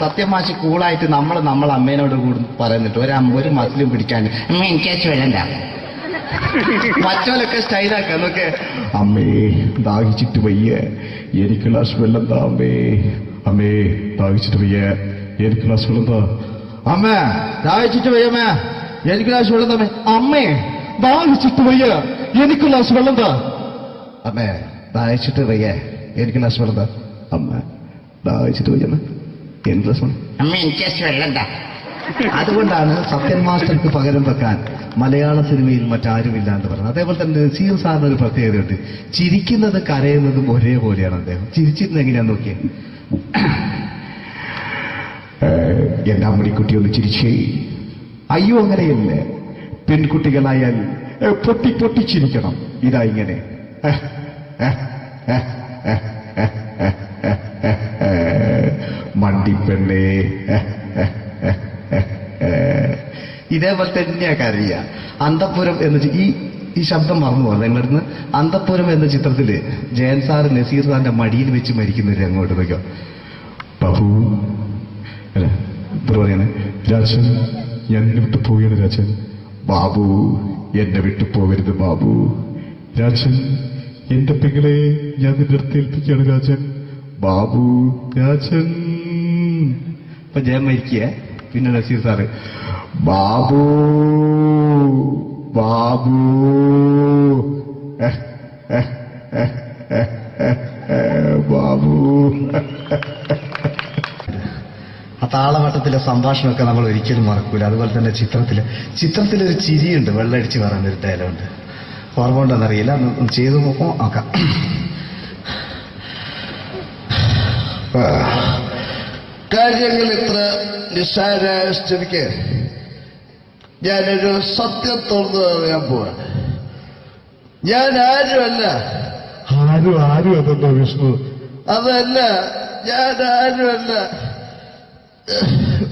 സത്യമാഷ് കൂളായിട്ട് നമ്മളെ അമ്മേനോട് കൂടി പറയുന്നിട്ട് ഒരു മസിലും പിടിക്കാൻ അമ്മ എനിക്ക് വേണ്ട. മറ്റോലൊക്കെ സ്റ്റൈലാക്കാം നോക്കെ. അമ്മേ ദാഹിച്ചിട്ട് വയ്യ, എനിക്ക് ഗ്ലാസ് വെള്ളം താ അമ്മേ. അമ്മേ ദാഹിച്ചിട്ട് വയ്യ, എനിക്ക് ഗ്ലാസ് വെള്ളം താ. അമ്മ ദാഹിച്ചിട്ട് വയ്യമ്മ, എനിക്ക് ഗ്ലാസ് വെള്ളം തമ്മേ. അമ്മേ ദാഹിച്ചിട്ട് വയ്യ, എനിക്ക് ഗ്ലാസ് വെള്ളം താ. അമ്മേ ദാഹിച്ചിട്ട് വയ്യ, എനിക്ക് ഗ്ലാസ് വെള്ളം താ. അമ്മ ദാഹിച്ചിട്ട് വയ്യമ്മ, എനിക്ക് ഗ്ലാസ് വെള്ളം. അമ്മ എനിക്ക് വെള്ളം താ. അതുകൊണ്ടാണ് സത്യൻ മാസ്റ്റർക്ക് പകരം വെക്കാൻ മലയാള സിനിമയിൽ മറ്റാരുമില്ല എന്ന് പറയുന്നത്. അതേപോലെ തന്നെ നസീർ സാറിന് ഒരു പ്രത്യേകതയുണ്ട്, ചിരിക്കുന്നത് കരയുന്നതും ഒരേപോലെയാണ് അദ്ദേഹം. ചിരിച്ചിരുന്നത് എങ്ങനെയാന്ന് നോക്കിയേ. എന്റെ അമ്മടിക്കുട്ടി ഒന്ന് ചിരിച്ചേ. അയ്യോ അങ്ങനെയല്ല, പെൺകുട്ടികളായാൽ പൊട്ടി പൊട്ടിച്ചിരിക്കണം. ഇതാ ഇങ്ങനെ മണ്ടിപ്പെണ്ണേ. ഇതേപോലെ തന്നെയാ കരയ. അന്തപ്പുരം എന്ന ഈ ശബ്ദം മറന്നു പോകാം നിങ്ങളിരുന്ന്. അന്തപ്പുരം എന്ന ചിത്രത്തില് ജയൻ സാർ നസീർ സാറിന്റെ മടിയിൽ വെച്ച് മരിക്കുന്നവര് അങ്ങോട്ട് നോക്കാം. ബഹു അല്ല പറയാണ്, രാജൻ ഞാൻ എന്നെ വിട്ടു പോവുകയാണ് രാജൻ. ബാബു എന്നെ വിട്ടു പോകരുത് ബാബു. രാജൻ എന്റെ പെങ്ങളെ ഞാൻ നിന്റെ അടുത്ത് ഏൽപ്പിക്കുകയാണ് രാജൻ. ബാബു രാജൻ. ഇപ്പൊ ജയൻ മരിക്കുക, പിന്നെ നസീർ സാറ് ബാബു ബാബു ബാബു. ആ താളവട്ടത്തിലെ സംഭാഷണമൊക്കെ നമ്മൾ ഒരിക്കലും മറക്കൂല. അതുപോലെ തന്നെ ചിത്രത്തിലൊരു ചിരിയുണ്ട്, വെള്ളടിച്ച് പറയുന്നൊരു ഡയലോഗുണ്ട്. ഓർമ്മ ഉണ്ടെന്നറിയില്ല, ഒന്ന് ചെയ്തു നോക്കാം. കാര്യങ്ങൾ ഇത്ര നിസ്സാരമായ സ്ഥിതിക്ക് ഞാനൊരു സത്യം തുറന്നു പറയാൻ പോവാണ്. ഞാൻ ആരുമല്ല. ആരും അതെന്താ വിഷ്ണു? അതല്ല, ഞാൻ ആരുമല്ല.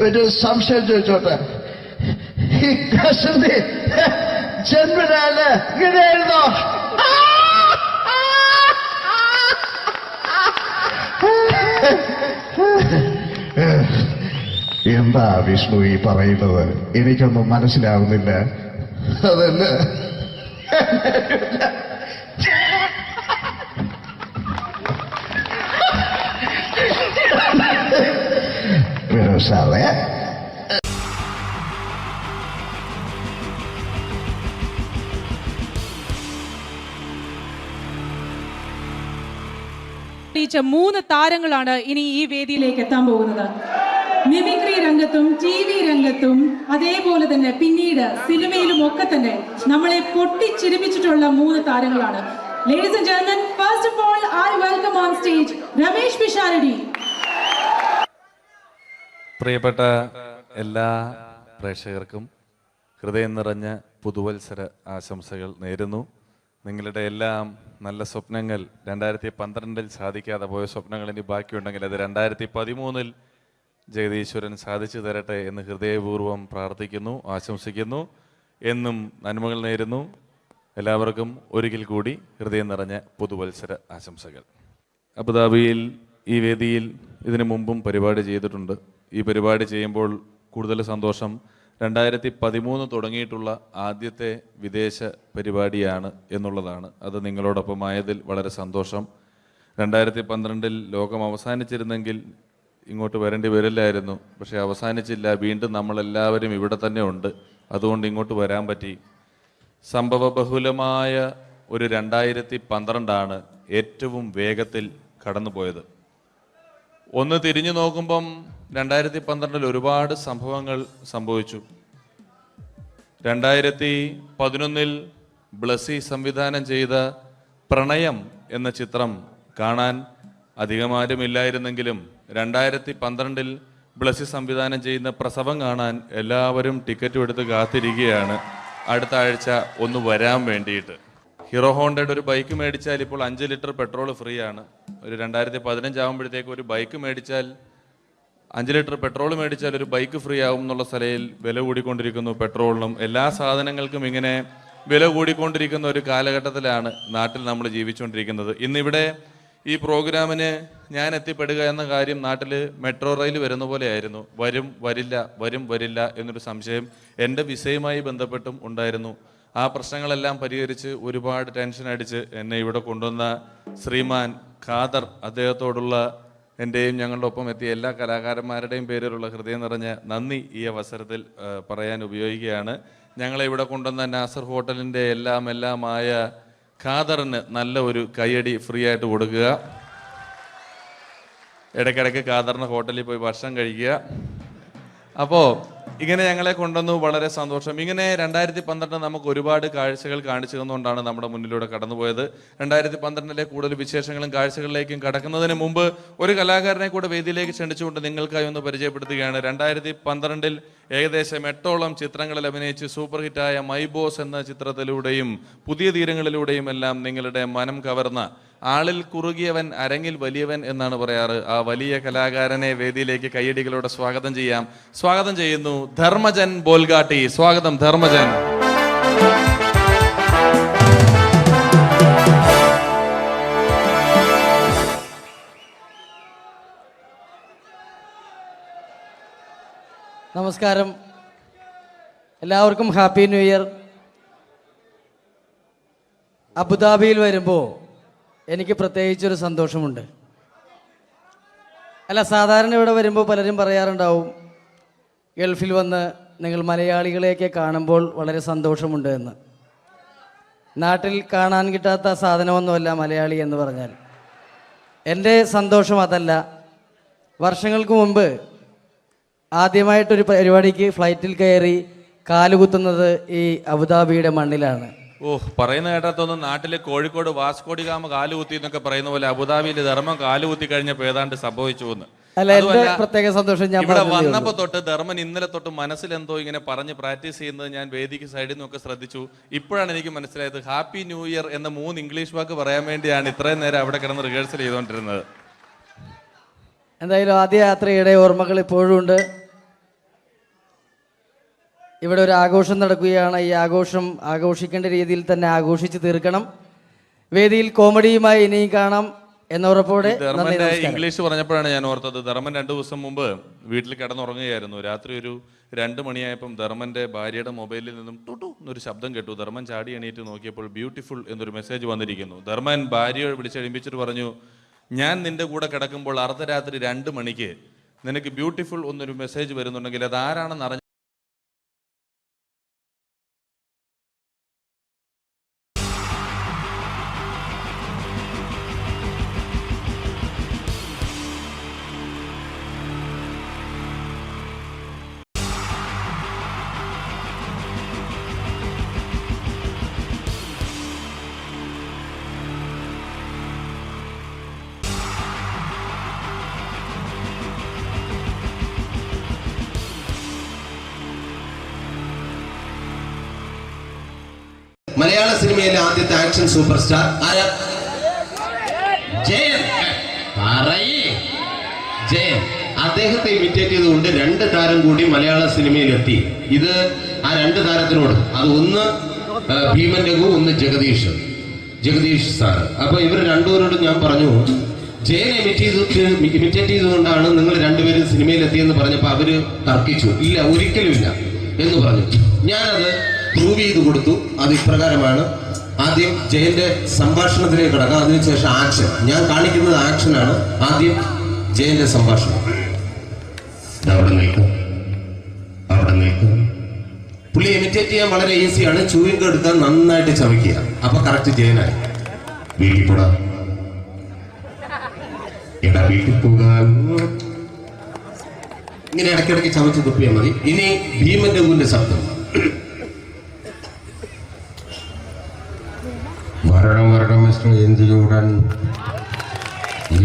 ഒരു സംശയം ചോദിച്ചോട്ടെ, ഈ കസന്തി ജന്മനാല് ഇങ്ങനെയായിരുന്നോ? എന്താ വിഷ്ണു ഈ പറയുന്നത്? എനിക്കൊന്നും മനസ്സിലാവുന്നില്ല. അതല്ല, സാറേ ീച്ച 3 താരങ്ങളാണ് ഇനി ഈ വേദിയിലേക്ക് എത്താൻ പോകുന്നത്. മിമിക്രി രംഗത്തും TV രംഗത്തും അതേപോലെ തന്നെ പിന്നീട് സിനിമയിലും ഒക്കെ തന്നെ നമ്മളെ പൊട്ടിച്ചിരിപ്പിച്ചിട്ടുള്ള 3 താരങ്ങളാണ്. Ladies and gentlemen, first of all, I welcome on stage Ramesh Pisharadi. പ്രിയപ്പെട്ട എല്ലാ പ്രേക്ഷകർക്കും ഹൃദയം നിറഞ്ഞ പുതുവത്സര ആശംസകൾ നേരുന്നു. നിങ്ങളുടെ എല്ലാം നല്ല സ്വപ്നങ്ങൾ 2012 സാധിക്കാതെ പോയ സ്വപ്നങ്ങൾ ഇനി ബാക്കിയുണ്ടെങ്കിൽ അത് 2013 ജഗദീശ്വരൻ സാധിച്ചു തരട്ടെ എന്ന് ഹൃദയപൂർവ്വം പ്രാർത്ഥിക്കുന്നു, ആശംസിക്കുന്നു. എന്നും നന്മകൾ നേരുന്നു. എല്ലാവർക്കും ഒരിക്കൽ കൂടി ഹൃദയം നിറഞ്ഞ പുതുവത്സര ആശംസകൾ. അബുദാബിയിൽ ഈ വേദിയിൽ ഇതിനു മുമ്പും പരിപാടി ചെയ്തിട്ടുണ്ട്. ഈ പരിപാടി ചെയ്യുമ്പോൾ കൂടുതൽ സന്തോഷം 2013 തുടങ്ങിയിട്ടുള്ള ആദ്യത്തെ വിദേശ പരിപാടിയാണ് എന്നുള്ളതാണ്. അത് നിങ്ങളോടൊപ്പമായതിൽ വളരെ സന്തോഷം. 2012 ലോകം അവസാനിച്ചിരുന്നെങ്കിൽ ഇങ്ങോട്ട് വരേണ്ടി വരില്ലായിരുന്നു. പക്ഷേ അവസാനിച്ചില്ല. വീണ്ടും നമ്മളെല്ലാവരും ഇവിടെ തന്നെ ഉണ്ട്. അതുകൊണ്ട് ഇങ്ങോട്ട് വരാൻ പറ്റി. സംഭവബഹുലമായ ഒരു 2012 ഏറ്റവും വേഗത്തിൽ കടന്നുപോയത്. ഒന്ന് തിരിഞ്ഞു നോക്കുമ്പം 2012 ഒരുപാട് സംഭവങ്ങൾ സംഭവിച്ചു. 2011 ബ്ലസ്സി സംവിധാനം ചെയ്ത പ്രണയം എന്ന ചിത്രം കാണാൻ അധികമാരുമില്ലായിരുന്നെങ്കിലും 2012 ബ്ലസ്സി സംവിധാനം ചെയ്യുന്ന പ്രസവം കാണാൻ എല്ലാവരും ടിക്കറ്റും എടുത്ത് കാത്തിരിക്കുകയാണ് അടുത്ത ആഴ്ച ഒന്ന് വരാൻ വേണ്ടിയിട്ട്. ഹീറോ ഹോണ്ടയുടെ ഒരു ബൈക്ക് മേടിച്ചാൽ ഇപ്പോൾ 5 ലിറ്റർ പെട്രോൾ ഫ്രീ ആണ്. ഒരു 2015 ആകുമ്പോഴത്തേക്ക് ഒരു ബൈക്ക് മേടിച്ചാൽ 5 ലിറ്റർ പെട്രോൾ മേടിച്ചാൽ ഒരു ബൈക്ക് ഫ്രീ ആവും എന്നുള്ള സ്ഥലയിൽ വില കൂടിക്കൊണ്ടിരിക്കുന്നു. പെട്രോളിനും എല്ലാ സാധനങ്ങൾക്കും ഇങ്ങനെ വില കൂടിക്കൊണ്ടിരിക്കുന്ന ഒരു കാലഘട്ടത്തിലാണ് നാട്ടിൽ നമ്മൾ ജീവിച്ചുകൊണ്ടിരിക്കുന്നത്. ഇന്നിവിടെ ഈ പ്രോഗ്രാമിന് ഞാൻ എത്തിപ്പെടുക എന്ന കാര്യം നാട്ടിൽ മെട്രോ റെയിൽ വരുന്ന പോലെ ആയിരുന്നു. വരും വരില്ല എന്നൊരു സംശയം എൻ്റെ വിസയുമായി ബന്ധപ്പെട്ടും ഉണ്ടായിരുന്നു. ആ പ്രശ്നങ്ങളെല്ലാം പരിഹരിച്ച് ഒരുപാട് ടെൻഷൻ അടിച്ച് എന്നെ ഇവിടെ കൊണ്ടുവന്ന ശ്രീമാൻ ഖാദർ, അദ്ദേഹത്തോടുള്ള എൻ്റെയും ഞങ്ങളുടെ ഒപ്പം എത്തിയ എല്ലാ കലാകാരന്മാരുടെയും പേരിലുള്ള ഹൃദയം നിറഞ്ഞ നന്ദി ഈ അവസരത്തിൽ പറയാൻ ഉപയോഗിക്കുകയാണ്. ഞങ്ങളെ ഇവിടെ കൊണ്ടുവന്ന നാസർ ഹോട്ടലിൻ്റെ എല്ലാമായ ഖാദറിന് നല്ല ഒരു കയ്യടി ഫ്രീ ആയിട്ട് കൊടുക്കുക. ഇടയ്ക്കിടയ്ക്ക് ഖാദറിന് ഹോട്ടലിൽ പോയി ഭക്ഷണം കഴിക്കുക. അപ്പോൾ ഇങ്ങനെ ഞങ്ങളെ കൊണ്ടുവന്നു, വളരെ സന്തോഷം. ഇങ്ങനെ 2012 നമുക്ക് ഒരുപാട് കാഴ്ചകൾ കാണിച്ചു തന്നുകൊണ്ടാണ് നമ്മുടെ മുന്നിലൂടെ കടന്നുപോയത്. 2012 കൂടുതൽ വിശേഷങ്ങളും കാഴ്ചകളിലേക്കും കടക്കുന്നതിന് മുമ്പ് ഒരു കലാകാരനെ കൂടെ വേദിയിലേക്ക് ക്ഷണിച്ചുകൊണ്ട് നിങ്ങൾക്കായി ഒന്ന് പരിചയപ്പെടുത്തുകയാണ്. 2012 ഏകദേശം 8ഓളം ചിത്രങ്ങളിൽ അഭിനയിച്ച് സൂപ്പർ ഹിറ്റായ മൈ ബോസ് എന്ന ചിത്രത്തിലൂടെയും പുതിയ തീരങ്ങളിലൂടെയും എല്ലാം നിങ്ങളുടെ മനം കവർന്ന, ആളിൽ കുറുകിയവൻ അരങ്ങിൽ വലിയവൻ എന്നാണ് പറയാറ്, ആ വലിയ കലാകാരനെ വേദിയിലേക്ക് കയ്യടികളോടെ സ്വാഗതം ചെയ്യാം. സ്വാഗതം ചെയ്യുന്നു ധർമ്മജൻ ബോൽഗാട്ടി. സ്വാഗതം ധർമ്മജൻ. നമസ്കാരം, എല്ലാവർക്കും ഹാപ്പി ന്യൂ ഇയർ. അബുദാബിയിൽ വരുമ്പോൾ എനിക്ക് പ്രത്യേകിച്ചൊരു സന്തോഷമുണ്ട്. സാധാരണ ഇവിടെ വരുമ്പോൾ പലരും പറയാറുണ്ടാവും, ഗൾഫിൽ വന്ന് നിങ്ങൾ മലയാളികളെയൊക്കെ കാണുമ്പോൾ വളരെ സന്തോഷമുണ്ട് എന്ന്. നാട്ടിൽ കാണാൻ കിട്ടാത്ത സാധനമൊന്നുമല്ല മലയാളി എന്ന് പറഞ്ഞാൽ. എൻ്റെ സന്തോഷം അതല്ല. വർഷങ്ങൾക്ക് മുമ്പ് ആദ്യമായിട്ടൊരു പരിപാടിക്ക് ഫ്ലൈറ്റിൽ കയറി കാലുകുത്തുന്നത് ഈ അബുദാബിയുടെ മണ്ണിലാണ്. പറയുന്ന കേട്ടാത്തൊന്നും നാട്ടിലെ കോഴിക്കോട് വാസ്കോടി ഗാമ കാലുകുത്തി എന്നൊക്കെ പറയുന്ന പോലെ അബുദാബിയിൽ ധർമ്മം കാലുകുത്തി കഴിഞ്ഞപ്പോൾ ഏതാണ്ട് സംഭവിച്ചു എന്ന്. പ്രത്യേക സന്തോഷം. ഞാൻ ഇവിടെ വന്നപ്പോ തൊട്ട് ധർമ്മൻ ഇന്നലെ തൊട്ട് മനസ്സിലെന്തോ ഇങ്ങനെ പറഞ്ഞ് പ്രാക്ടീസ് ചെയ്യുന്നത് ഞാൻ വേദിക്ക് സൈഡിൽ നിന്നൊക്കെ ശ്രദ്ധിച്ചു. ഇപ്പോഴാണ് എനിക്ക് മനസ്സിലായത് ഹാപ്പി ന്യൂ ഇയർ എന്ന 3 ഇംഗ്ലീഷ് വാക്ക് പറയാൻ വേണ്ടിയാണ് ഇത്രയും നേരം അവിടെ കിടന്ന് റിഹേഴ്സൽ ചെയ്തുകൊണ്ടിരുന്നത്. എന്തായാലും ആദ്യ യാത്രയുടെ ഓർമ്മകൾ ഇപ്പോഴും ഉണ്ട്. ഇവിടെ ഒരു ആഘോഷം നടക്കുകയാണ്. ഈ ആഘോഷം ആഘോഷിക്കേണ്ട രീതിയിൽ തന്നെ ആഘോഷിച്ച് തീർക്കണം. വേദിയിൽ കോമഡിയുമായി ഇനിയും കാണാം എന്ന ഉറപ്പോടെ. ധർമ്മന്റെ ഇംഗ്ലീഷ് പറഞ്ഞപ്പോഴാണ് ഞാൻ ഓർത്തത്, ധർമ്മൻ 2 ദിവസം മുമ്പ് വീട്ടിൽ കിടന്നുറങ്ങുകയായിരുന്നു. രാത്രി ഒരു 2 മണിയായപ്പം ധർമ്മന്റെ ഭാര്യയുടെ മൊബൈലിൽ നിന്നും ടുട്ടു എന്നൊരു ശബ്ദം കേട്ടു. ധർമ്മൻ ചാടി എണീറ്റ് നോക്കിയപ്പോൾ ബ്യൂട്ടിഫുൾ എന്നൊരു മെസ്സേജ് വന്നിരിക്കുന്നു. ധർമ്മൻ ഭാര്യയെ വിളിച്ചെഴുപ്പിച്ചിട്ട് പറഞ്ഞു, ഞാൻ നിന്റെ കൂടെ കിടക്കുമ്പോൾ അർദ്ധരാത്രി 2 മണിക്ക് നിനക്ക് ബ്യൂട്ടിഫുൾ എന്നൊരു മെസ്സേജ് വരുന്നുണ്ടെങ്കിൽ അത് ആരാണെന്ന് അറിഞ്ഞ മലയാള സിനിമയിലെ ആദ്യത്തെ ആക്ഷൻ സൂപ്പർ സ്റ്റാർ ആരാ? ജയൻ. ജയൻ. അദ്ദേഹത്തെ ഇമിറ്റേറ്റ് ചെയ്തുകൊണ്ട് 2 താരം കൂടി മലയാള സിനിമയിലെത്തി. ഇത് ആ 2 താരത്തിനോട്, അത് ഒന്ന് ഭീമൻ രഘു, ഒന്ന് ജഗദീഷ് സാറ്. അപ്പൊ ഇവർ രണ്ടുപേരോട് ഞാൻ പറഞ്ഞു, ജയനെ ഇമിറ്റേറ്റ് ചെയ്തുകൊണ്ടാണ് നിങ്ങൾ രണ്ടുപേരും സിനിമയിലെത്തിയെന്ന് പറഞ്ഞപ്പോൾ അവര് തർക്കിച്ചു. ഇല്ല, ഒരിക്കലും ഇല്ല എന്ന് പറഞ്ഞു. ഞാനത് പ്രൂവ് ചെയ്ത് കൊടുത്തു. അത് ഇപ്രകാരമാണ്. ആദ്യം ജയന്റെ സംഭാഷണത്തിലേക്ക് കിടക്കാം, അതിനുശേഷം ആക്ഷൻ. ഞാൻ കാണിക്കുന്നത് ആക്ഷനാണ്. ആദ്യം ജയന്റെ സംഭാഷണം. അവിടെ നിൽക്കും. പുള്ളി ഇമിറ്റേറ്റ് ചെയ്യാൻ വളരെ ഈസിയാണ്. ചൂയിങ് എടുക്കാൻ നന്നായിട്ട് ചവയ്ക്കുക. അപ്പൊ കറക്റ്റ് ജയനായി. വീട്ടിൽ പോടാ, എടാ വീട്ടിൽ പോകാൻ. ഇങ്ങനെ ഇടയ്ക്കിടയ്ക്ക് ചവച്ച് തുപ്പിയാൽ മതി. ഇനി ഭീമൻ രഘുവിന്റെ ശബ്ദം. വരണം മിസ്റ്റർ എന്തിയൂടൻ.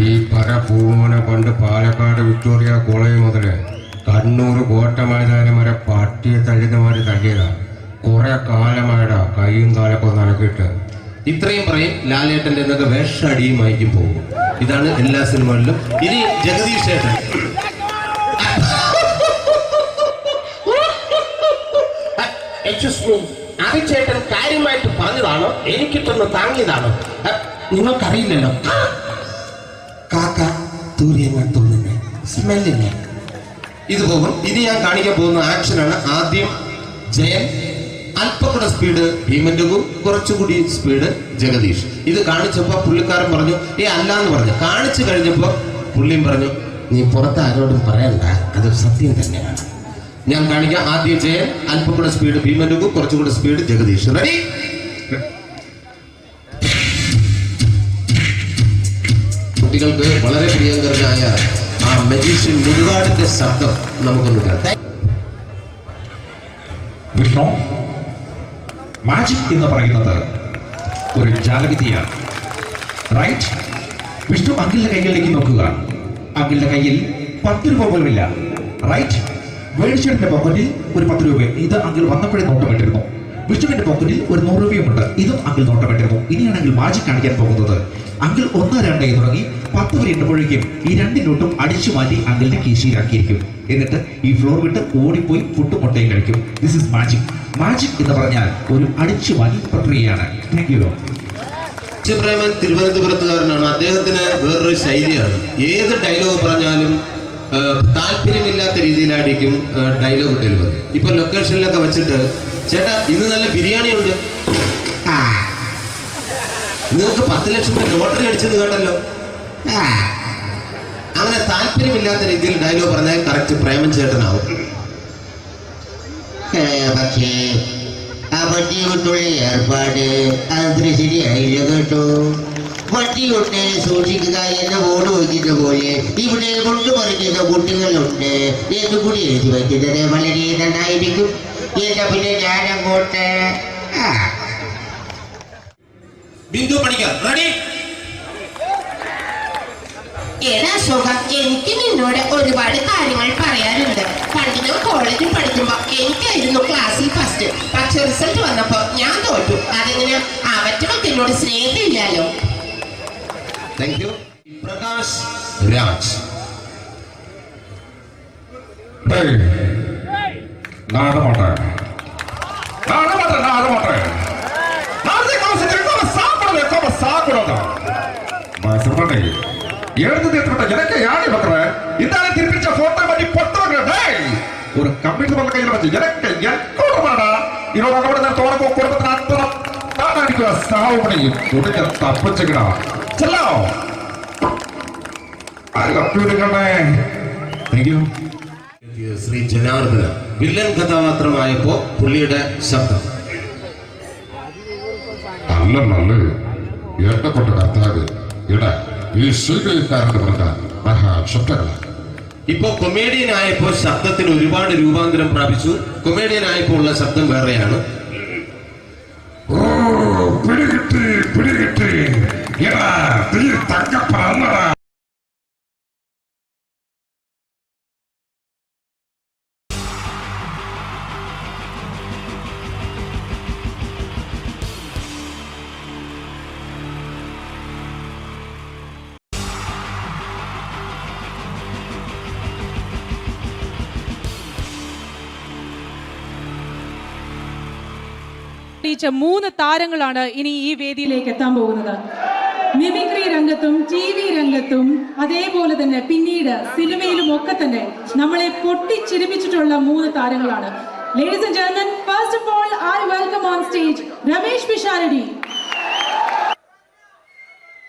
ഈ പരപൂമനെ കൊണ്ട് പാലക്കാട് വിക്ടോറിയ കോളേജ് മുതല് കണ്ണൂർ കോട്ട മൈതാനം വരെ പട്ടിയെ തള്ളിയമാര് തള്ളിയതാ. കുറെ കാലമായടാ കൈയും കാലൊക്കെ നടക്കിയിട്ട്. ഇത്രയും പറയും. ലാലേട്ടന്റെ എന്നൊക്കെ വേഷടിയുമായിരിക്കും പോകും. ഇതാണ് എല്ലാ സിനിമകളിലും. ഇനി ജഗദീഷ് ഏട്ടൻ. ചേട്ടൻ കാര്യമായിട്ട് പറഞ്ഞതാണോ എനിക്കിട്ടൊന്ന് താങ്ങിയതാണോ? നിങ്ങൾക്കറിയില്ലല്ലോ. കാക്ക തൂരിയങ്ങ തോന്നുന്നേ, സ്മെല്ലില്ലേ? ഇത് പോകും. ഇനി ഞാൻ കാണിക്കാൻ പോകുന്ന ആക്ഷനാണ്. ആദ്യം ജയൻ, അല്പം കൂടെ സ്പീഡ് ഭീമൻ രഘു, കുറച്ചുകൂടി സ്പീഡ് ജഗദീഷ്. ഇത് കാണിച്ചപ്പോ പുള്ളിക്കാരൻ പറഞ്ഞു അല്ലാന്ന് പറഞ്ഞു. കാണിച്ചു കഴിഞ്ഞപ്പോ പുള്ളിയും പറഞ്ഞു നീ പുറത്ത് ആരോടും പറയണ്ട, അത് സത്യം തന്നെയാണ്. ഞാൻ കാണിക്കാം. ആദ്യം ജയൻ, അല്പം കൂടെ സ്പീഡ് ഭീമൻ രഘു, കുറച്ചുകൂടെ സ്പീഡ് ജഗദീഷ്. റെഡി? കുട്ടികൾക്ക് വളരെ പ്രിയങ്കരനായ ആ മജീഷ്യൻ മുരുകാടിന്റെ ശബ്ദം നമുക്കൊന്ന് കേൾക്കാം. വിഷ്ണു, മാജിക് എന്ന് പറയുന്നത് ഒരു ജാലവിദ്യയാണ്. റൈറ്റ്? വിഷ്ണു അങ്കിളിന്റെ കൈകളിലേക്ക് നോക്കുക. അങ്കിളിന്റെ കയ്യിൽ 10 രൂപ പോലുമില്ല. റൈറ്റ്? വേണിച്ചേട്ടന്റെ പോക്കറ്റിൽ ഒരു 10 രൂപ. ഇത് അങ്കിൾ വന്നപ്പോഴേ നോട്ടമിട്ടിരുന്നു. വിഷ്ണുവിന്റെ പോക്കറ്റിൽ ഒരു 100 രൂപയുമുണ്ട്. ഇതും അങ്കിൾ നോട്ടമിട്ടിരുന്നു. ഇനിയാണെങ്കിൽ മാജിക് കാണിക്കാൻ പോകുന്നത്. അങ്കിൾ 1, 2 തുടങ്ങി 10 വരെ ഇടുമ്പോഴേക്കും ഈ 2 നോട്ടും അടിച്ചു മാറ്റി അങ്കിളിന്റെ കീശയിലാക്കിയിരിക്കും. എന്നിട്ട് ഈ ഫ്ലോർ വിട്ട് ഓടിപ്പോയി ഫുഡ് മുട്ടയും കഴിക്കും. This is magic. മാജിക് എന്ന് പറഞ്ഞാൽ ഒരു അടിച്ചു മാറ്റി പ്രക്രിയയാണ്. Thank you. പ്രേമൻ തിരുവനന്തപുരത്തുകാരനാണ്. അദ്ദേഹത്തിന് വേറൊരു ശൈലിയാണ്. ഏത് ഡയലോഗ് പറഞ്ഞാലും താല്പര്യമില്ലാത്ത രീതിയിലായിരിക്കും ഡയലോഗ് ഡെലിവറി. ഇപ്പൊ ലൊക്കേഷനിലൊക്കെ വെച്ചിട്ട് ചേട്ടാ ഇന്ന് നല്ല ബിരിയാണി ഉണ്ട്, നിങ്ങൾക്ക് 10 ലക്ഷം രൂപ ലോട്ടറി അടിച്ചെന്ന് കേട്ടല്ലോ. അങ്ങനെ താല്പര്യമില്ലാത്ത രീതിയിൽ ഡയലോഗ് പറഞ്ഞാൽ കറക്റ്റ് പ്രേമൻ ചേട്ടനാവും. പക്ഷേ ആ വണ്ടി കൊണ്ടുള്ള ഏർപ്പാട് അത്ര ശരിയായില്ല കേട്ടോ. വണ്ടി കൊണ്ട് സൂക്ഷിക്കുക എന്ന ബോർഡ് വയ്ക്കുന്ന പോലെ ഇവിടെ കൊണ്ടുപറിക്കുന്ന കുട്ടികളുണ്ട് എന്ന് കൂടി എഴുതി വയ്ക്കുന്നത് വളരെ നന്നായിരിക്കും. എന്നാ പിന്നെ ഞാൻ അങ്ങോട്ട് ബിന്ദു പണിക്കർ. റെഡി? എനിക്ക് നിന്നോട് ഒരുപാട് കാര്യങ്ങൾ പറയാനുണ്ട്. പണ്ട് ഞാൻ കോളേജിൽ പഠിക്കുമ്പോ എനിക്കായിരുന്നു ക്ലാസ്സിൽ ഫസ്റ്റ്. പക്ഷെ റിസൾട്ട് വന്നപ്പോ ഞാൻ തോറ്റു. അതെങ്ങനെ അവറ്റൊക്കെ എന്നോട് സ്നേഹമില്ലല്ലോ. Thank you. പ്രകാശ് രാജ്. ஒரு கம்ப்யூட்டர் கையில் வச்சு எனக்கு எக்கோடமாடா இதோட தோறப்போ குடும்பത്തിന് അത്ര താനടിക്കുക സാവുപണിയും ഉടനെ തപ്പിച്ചുകിടാ ചെല്ലോ ശ്രീ ജനാർദ്ദന വില്ലൻ കഥാപാത്രമായപ്പോ പുള്ളിയുടെ ശബ്ദം. നല്ല എന്നെ കൊണ്ട് കർത്താവ് ഇട ഈ സ്വീകരിക്കാരെന്ന് പറഞ്ഞാൽ മഹാശക്തകളാണ്. ഇപ്പൊ കൊമേഡിയൻ ആയപ്പോ ശബ്ദത്തിന് ഒരുപാട് രൂപാന്തരം പ്രാപിച്ചു. കൊമേഡിയൻ ആയപ്പോ ഉള്ള ശബ്ദം വേറെയാണ്. പിടികിട്ടി തങ്കപ്പറന്നടാ. പൊട്ടിച്ച 3 താരങ്ങളാണ് ഇനി ഈ വേദിയിലേക്ക് എത്താൻ പോകുന്നത്. മിമിക്രി രംഗത്തും TV രംഗത്തും അതേപോലെ തന്നെ പിന്നീട് സിനിമയിലും ഒക്കെ തന്നെ നമ്മളെ പൊട്ടിച്ചിരിപ്പിച്ചിട്ടുള്ള 3 താരങ്ങളാണ്. Ladies and gentlemen, first of all, I welcome on stage Ramesh Pisharadi.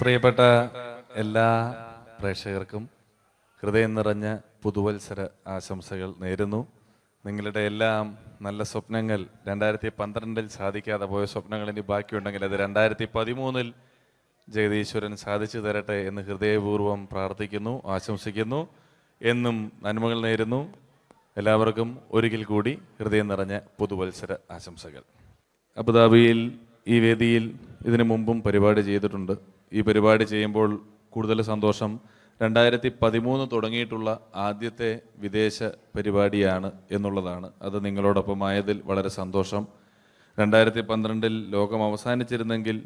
പ്രിയപ്പെട്ട എല്ലാ പ്രേക്ഷകർക്കും ഹൃദയം നിറഞ്ഞ പുതുവത്സര ആശംസകൾ നേരുന്നു. നിങ്ങളുടെ എല്ലാം നല്ല സ്വപ്നങ്ങൾ 2012 സാധിക്കാതെ പോയ സ്വപ്നങ്ങൾ ഇനി ബാക്കിയുണ്ടെങ്കിൽ അത് 2013 ജഗദീശ്വരൻ സാധിച്ചു തരട്ടെ എന്ന് ഹൃദയപൂർവ്വം പ്രാർത്ഥിക്കുന്നു, ആശംസിക്കുന്നു. എന്നും നന്മകൾ നേരുന്നു. എല്ലാവർക്കും ഒരിക്കൽ കൂടി ഹൃദയം നിറഞ്ഞ പുതുവത്സര ആശംസകൾ. അബുദാബിയിൽ ഈ വേദിയിൽ ഇതിനു മുമ്പും പരിപാടി ചെയ്തിട്ടുണ്ട്. ഈ പരിപാടി ചെയ്യുമ്പോൾ കൂടുതൽ സന്തോഷം 2013 തുടങ്ങിയിട്ടുള്ള ആദ്യത്തെ വിദേശ പരിപാടിയാണ് എന്നുള്ളതാണ്. അത് നിങ്ങളോടൊപ്പമായതിൽ വളരെ സന്തോഷം. 2012 ലോകം അവസാനിച്ചിരുന്നെങ്കിൽ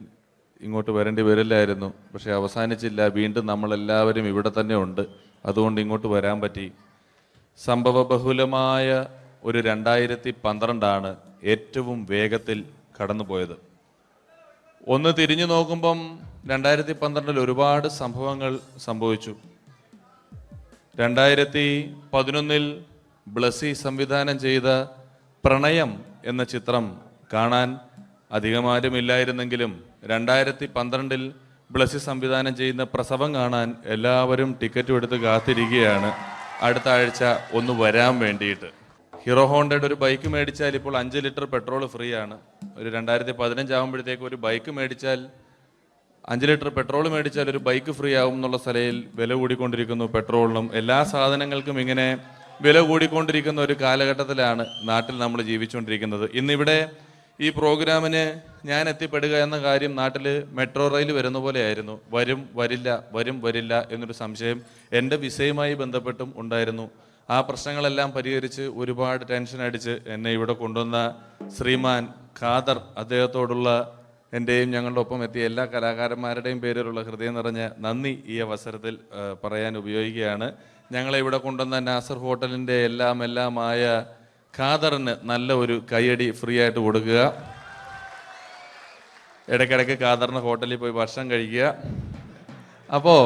ഇങ്ങോട്ട് വരേണ്ടി വരില്ലായിരുന്നു. പക്ഷേ അവസാനിച്ചില്ല. വീണ്ടും നമ്മളെല്ലാവരും ഇവിടെ തന്നെ ഉണ്ട്. അതുകൊണ്ട് ഇങ്ങോട്ട് വരാൻ പറ്റി. സംഭവബഹുലമായ ഒരു 2012 ഏറ്റവും വേഗത്തിൽ കടന്നുപോയത്. ഒന്ന് തിരിഞ്ഞു നോക്കുമ്പം 2012 ഒരുപാട് സംഭവങ്ങൾ സംഭവിച്ചു. 2011 ബ്ലസ്സി സംവിധാനം ചെയ്ത പ്രണയം എന്ന ചിത്രം കാണാൻ അധികമാരുമില്ലായിരുന്നെങ്കിലും 2012 ബ്ലസ്സി സംവിധാനം ചെയ്യുന്ന പ്രസവം കാണാൻ എല്ലാവരും ടിക്കറ്റും എടുത്ത് കാത്തിരിക്കുകയാണ് അടുത്ത ആഴ്ച ഒന്ന് വരാൻ വേണ്ടിയിട്ട്. ഹീറോ ഹോണ്ടയുടെ ഒരു ബൈക്ക് മേടിച്ചാൽ ഇപ്പോൾ 5 ലിറ്റർ പെട്രോൾ ഫ്രീ ആണ്. ഒരു 2015 ആകുമ്പോഴത്തേക്ക് ഒരു ബൈക്ക് മേടിച്ചാൽ 5 ലിറ്റർ പെട്രോൾ മേടിച്ചാൽ ഒരു ബൈക്ക് ഫ്രീ ആവും എന്നുള്ള സ്ഥലയിൽ വില കൂടിക്കൊണ്ടിരിക്കുന്നു. പെട്രോളിനും എല്ലാ സാധനങ്ങൾക്കും ഇങ്ങനെ വില കൂടിക്കൊണ്ടിരിക്കുന്ന ഒരു കാലഘട്ടത്തിലാണ് നാട്ടിൽ നമ്മൾ ജീവിച്ചുകൊണ്ടിരിക്കുന്നത്. ഇന്നിവിടെ ഈ പ്രോഗ്രാമിന് ഞാൻ എത്തിപ്പെടുക എന്ന കാര്യം നാട്ടിൽ മെട്രോ റെയിൽ വരുന്ന പോലെയായിരുന്നു. വരും വരില്ല എന്നൊരു സംശയം എൻ്റെ വിസയുമായി ബന്ധപ്പെട്ടും ഉണ്ടായിരുന്നു. ആ പ്രശ്നങ്ങളെല്ലാം പരിഹരിച്ച് ഒരുപാട് ടെൻഷൻ അടിച്ച് എന്നെ ഇവിടെ കൊണ്ടുവന്ന ശ്രീമാൻ ഖാദർ, അദ്ദേഹത്തോടുള്ള എൻ്റെയും ഞങ്ങളുടെ ഒപ്പം എത്തിയ എല്ലാ കലാകാരന്മാരുടെയും പേരിലുള്ള ഹൃദയം നിറഞ്ഞ നന്ദി ഈ അവസരത്തിൽ പറയാൻ ഉപയോഗിക്കുകയാണ്. ഞങ്ങളെ ഇവിടെ കൊണ്ടുവന്ന നാസർ ഹോട്ടലിൻ്റെ എല്ലാമായ ഖാദറിന് നല്ല ഒരു കൈയടി ഫ്രീ ആയിട്ട് കൊടുക്കുക. ഇടയ്ക്കിടയ്ക്ക് ഖാദറിന് ഹോട്ടലിൽ പോയി ഭക്ഷണം കഴിക്കുക. അപ്പോൾ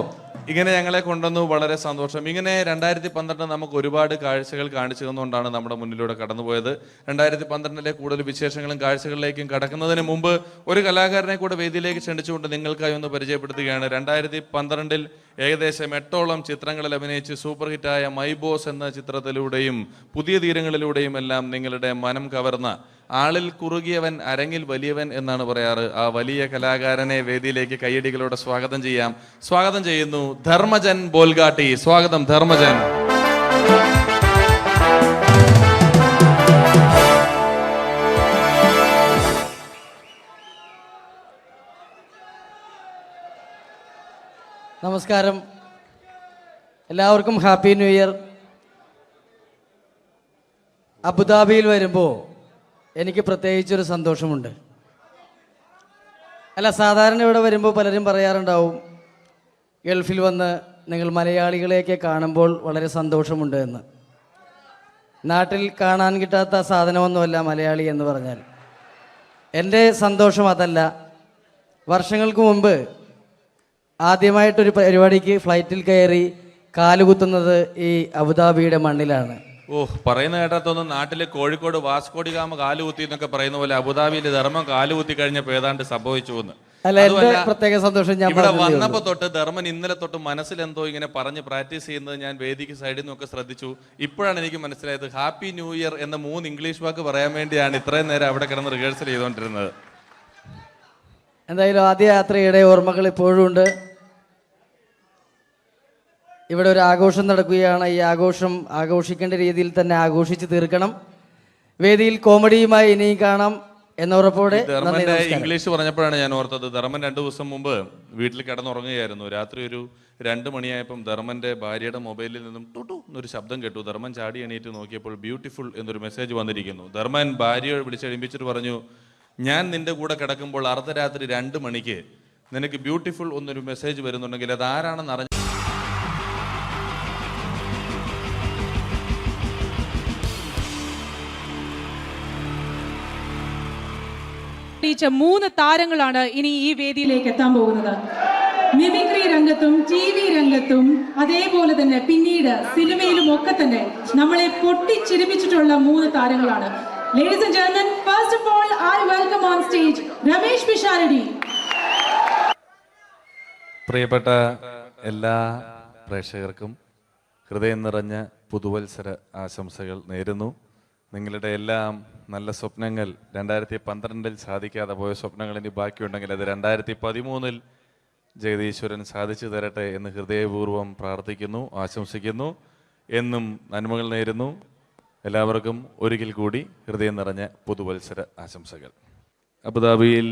ഇങ്ങനെ ഞങ്ങളെ കൊണ്ടുവന്നു, വളരെ സന്തോഷം. ഇങ്ങനെ 2012 നമുക്ക് ഒരുപാട് കാഴ്ചകൾ കാണിച്ചു തന്നുകൊണ്ടാണ് നമ്മുടെ മുന്നിലൂടെ കടന്നുപോയത്. 2012 കൂടുതൽ വിശേഷങ്ങളും കാഴ്ചകളിലേക്കും കടക്കുന്നതിന് മുമ്പ് ഒരു കലാകാരനെ കൂടെ വേദിയിലേക്ക് ക്ഷണിച്ചുകൊണ്ട് നിങ്ങൾക്കായി ഒന്ന് പരിചയപ്പെടുത്തുകയാണ്. 2012 ഏകദേശം 8ഓളം ചിത്രങ്ങളിൽ അഭിനയിച്ച് സൂപ്പർ ഹിറ്റായ മൈ ബോസ് എന്ന ചിത്രത്തിലൂടെയും പുതിയ തീരങ്ങളിലൂടെയും എല്ലാം നിങ്ങളുടെ മനം കവർന്ന, ആളിൽ കുറുകിയവൻ അരങ്ങിൽ വലിയവൻ എന്നാണ് പറയാറ്, ആ വലിയ കലാകാരനെ വേദിയിലേക്ക് കയ്യടികളോടെ സ്വാഗതം ചെയ്യാം. സ്വാഗതം ചെയ്യുന്നു ധർമ്മജൻ ബോൽഗാട്ടി. സ്വാഗതം ധർമ്മജൻ. നമസ്കാരം, എല്ലാവർക്കും ഹാപ്പി ന്യൂ ഇയർ. അബുദാബിയിൽ വരുമ്പോൾ എനിക്ക് പ്രത്യേകിച്ചൊരു സന്തോഷമുണ്ട്. അല്ല, സാധാരണ ഇവിടെ വരുമ്പോൾ പലരും പറയാറുണ്ടാവും, ഗൾഫിൽ വന്ന് നിങ്ങൾ മലയാളികളെയൊക്കെ കാണുമ്പോൾ വളരെ സന്തോഷമുണ്ട് എന്ന്. നാട്ടിൽ കാണാൻ കിട്ടാത്ത സാധനമൊന്നുമല്ല മലയാളി എന്ന് പറഞ്ഞാൽ. എൻ്റെ സന്തോഷം അതല്ല. വർഷങ്ങൾക്ക് മുമ്പ് ആദ്യമായിട്ടൊരു പരിപാടിക്ക് ഫ്ലൈറ്റിൽ കയറി കാലുകുത്തുന്നത് ഈ അബുദാബിയുടെ മണ്ണിലാണ്. പറയുന്ന കേട്ടാത്തൊന്നും നാട്ടിലെ കോഴിക്കോട് വാസ്കോടി ഗാമ കാലുകുത്തി എന്നൊക്കെ പറയുന്ന പോലെ അബുദാബിയിലെ ധർമ്മം കാലുകുത്തി കഴിഞ്ഞപ്പോൾ ഏതാണ്ട് സംഭവിച്ചു എന്ന്. അല്ല, എന്റെ പ്രത്യേക സന്തോഷം ഞാൻ ഇവിടെ വന്നപ്പോ തൊട്ട് ധർമ്മൻ ഇന്നലെ തൊട്ട് മനസ്സിലെന്തോ ഇങ്ങനെ പറഞ്ഞ് പ്രാക്ടീസ് ചെയ്യുന്നത് ഞാൻ വേദിക്ക് സൈഡിൽ നിന്നൊക്കെ ശ്രദ്ധിച്ചു. ഇപ്പോഴാണ് എനിക്ക് മനസ്സിലായത് ഹാപ്പി ന്യൂ ഇയർ എന്ന 3 ഇംഗ്ലീഷ് വാക്ക് പറയാൻ വേണ്ടിയാണ് ഇത്രയും നേരം അവിടെ കിടന്ന് റിഹേഴ്സൽ ചെയ്തുകൊണ്ടിരുന്നത്. എന്തായാലും ആദ്യ യാത്രയുടെ ഓർമ്മകൾ ഇപ്പോഴും ഉണ്ട്. ഇവിടെ ഒരു ആഘോഷം നടക്കുകയാണ്. ഈ ആഘോഷം ആഘോഷിക്കേണ്ട രീതിയിൽ തന്നെ ആഘോഷിച്ച് തീർക്കണം. വേദിയിൽ കോമഡിയുമായി ഇനിയും കാണാം എന്നുറപ്പോടെ. ധർമ്മന്റെ ഇംഗ്ലീഷ് പറഞ്ഞപ്പോഴാണ് ഞാൻ ഓർത്തത്. ധർമ്മൻ 2 ദിവസം മുമ്പ് വീട്ടിൽ കിടന്നുറങ്ങുകയായിരുന്നു. രാത്രി ഒരു 2 മണിയായപ്പം ധർമ്മന്റെ ഭാര്യയുടെ മൊബൈലിൽ നിന്നും ടുട്ടു എന്നൊരു ശബ്ദം കേട്ടു. ധർമ്മൻ ചാടി എണീറ്റ് നോക്കിയപ്പോൾ ബ്യൂട്ടിഫുൾ എന്നൊരു മെസ്സേജ് വന്നിരിക്കുന്നു. ധർമ്മൻ ഭാര്യയെ വിളിച്ചെഴുപ്പിച്ചിട്ട് പറഞ്ഞു, ഞാൻ നിന്റെ കൂടെ കിടക്കുമ്പോൾ അർദ്ധരാത്രി 2 മണിക്ക് നിനക്ക് ബ്യൂട്ടിഫുൾ എന്നൊരു മെസ്സേജ് വരുന്നുണ്ടെങ്കിൽ അത് ആരാണെന്ന് അറിഞ്ഞു. പൊട്ടിച്ച 3 താരങ്ങളാണ് ഇനി ഈ വേദിയിലേക്ക് എത്താൻ പോകുന്നത്. മിമിക്രി രംഗത്തും TV രംഗത്തും അതേപോലെ തന്നെ പിന്നീട് സിനിമയിലും ഒക്കെ തന്നെ നമ്മളെ പൊട്ടിച്ചിരിപ്പിച്ചിട്ടുള്ള 3 താരങ്ങളാണ്. Ladies and gentlemen, first of all, I welcome on stage Ramesh Pisharadi. പ്രിയപ്പെട്ട എല്ലാ പ്രേക്ഷകർക്കും ഹൃദയം നിറഞ്ഞ പുതുവത്സര ആശംസകൾ നേരുന്നു. നിങ്ങളുടെ എല്ലാം നല്ല സ്വപ്നങ്ങൾ 2012 സാധിക്കാതെ പോയ സ്വപ്നങ്ങൾ ഇനി ബാക്കിയുണ്ടെങ്കിൽ അത് 2013 ജഗദീശ്വരൻ സാധിച്ചു തരട്ടെ എന്ന് ഹൃദയപൂർവ്വം പ്രാർത്ഥിക്കുന്നു, ആശംസിക്കുന്നു. എന്നും നന്മകൾ നേരുന്നു. എല്ലാവർക്കും ഒരിക്കൽ കൂടി ഹൃദയം നിറഞ്ഞ പുതുവത്സര ആശംസകൾ. അബുദാബിയിൽ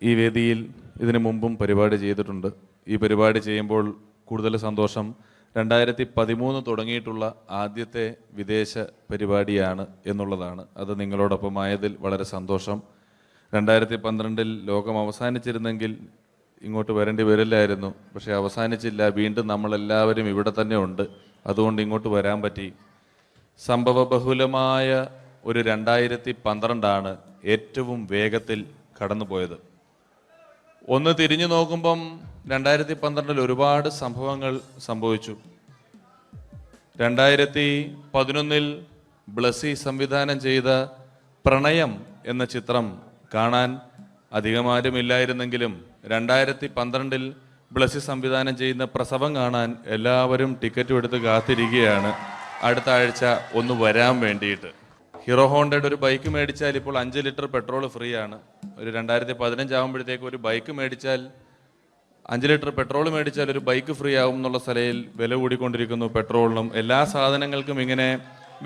ഈ വേദിയിൽ ഇതിനു മുമ്പും പരിപാടി ചെയ്തിട്ടുണ്ട്. ഈ പരിപാടി ചെയ്യുമ്പോൾ കൂടുതൽ സന്തോഷം 2013 തുടങ്ങിയിട്ടുള്ള ആദ്യത്തെ വിദേശ പരിപാടിയാണ് എന്നുള്ളതാണ്. അത് നിങ്ങളോടൊപ്പമായതിൽ വളരെ സന്തോഷം. 2012 ലോകം അവസാനിച്ചിരുന്നെങ്കിൽ ഇങ്ങോട്ട് വരേണ്ടി വരില്ലായിരുന്നു. പക്ഷേ അവസാനിച്ചില്ല. വീണ്ടും നമ്മളെല്ലാവരും ഇവിടെ തന്നെ ഉണ്ട്. അതുകൊണ്ട് ഇങ്ങോട്ട് വരാൻ പറ്റി. സംഭവബഹുലമായ ഒരു 2012 ഏറ്റവും വേഗത്തിൽ കടന്നുപോയത്. ഒന്ന് തിരിഞ്ഞു നോക്കുമ്പം 2012 ഒരുപാട് സംഭവങ്ങൾ സംഭവിച്ചു. 2011 ബ്ലസ്സി സംവിധാനം ചെയ്ത പ്രണയം എന്ന ചിത്രം കാണാൻ അധികമാരുമില്ലായിരുന്നെങ്കിലും 2012 ബ്ലസ്സി സംവിധാനം ചെയ്യുന്ന പ്രസവം കാണാൻ എല്ലാവരും ടിക്കറ്റും എടുത്ത് കാത്തിരിക്കുകയാണ് അടുത്ത ആഴ്ച ഒന്ന് വരാൻ വേണ്ടിയിട്ട്. ഹീറോ ഹോണ്ടയുടെ ഒരു ബൈക്ക് മേടിച്ചാൽ ഇപ്പോൾ 5 ലിറ്റർ പെട്രോൾ ഫ്രീ ആണ്. ഒരു 2015 ആകുമ്പോഴത്തേക്ക് ഒരു ബൈക്ക് മേടിച്ചാൽ 5 ലിറ്റർ പെട്രോൾ മേടിച്ചാൽ ഒരു ബൈക്ക് ഫ്രീ ആവും എന്നുള്ള സ്ഥലയിൽ വില കൂടിക്കൊണ്ടിരിക്കുന്നു. പെട്രോളിനും എല്ലാ സാധനങ്ങൾക്കും ഇങ്ങനെ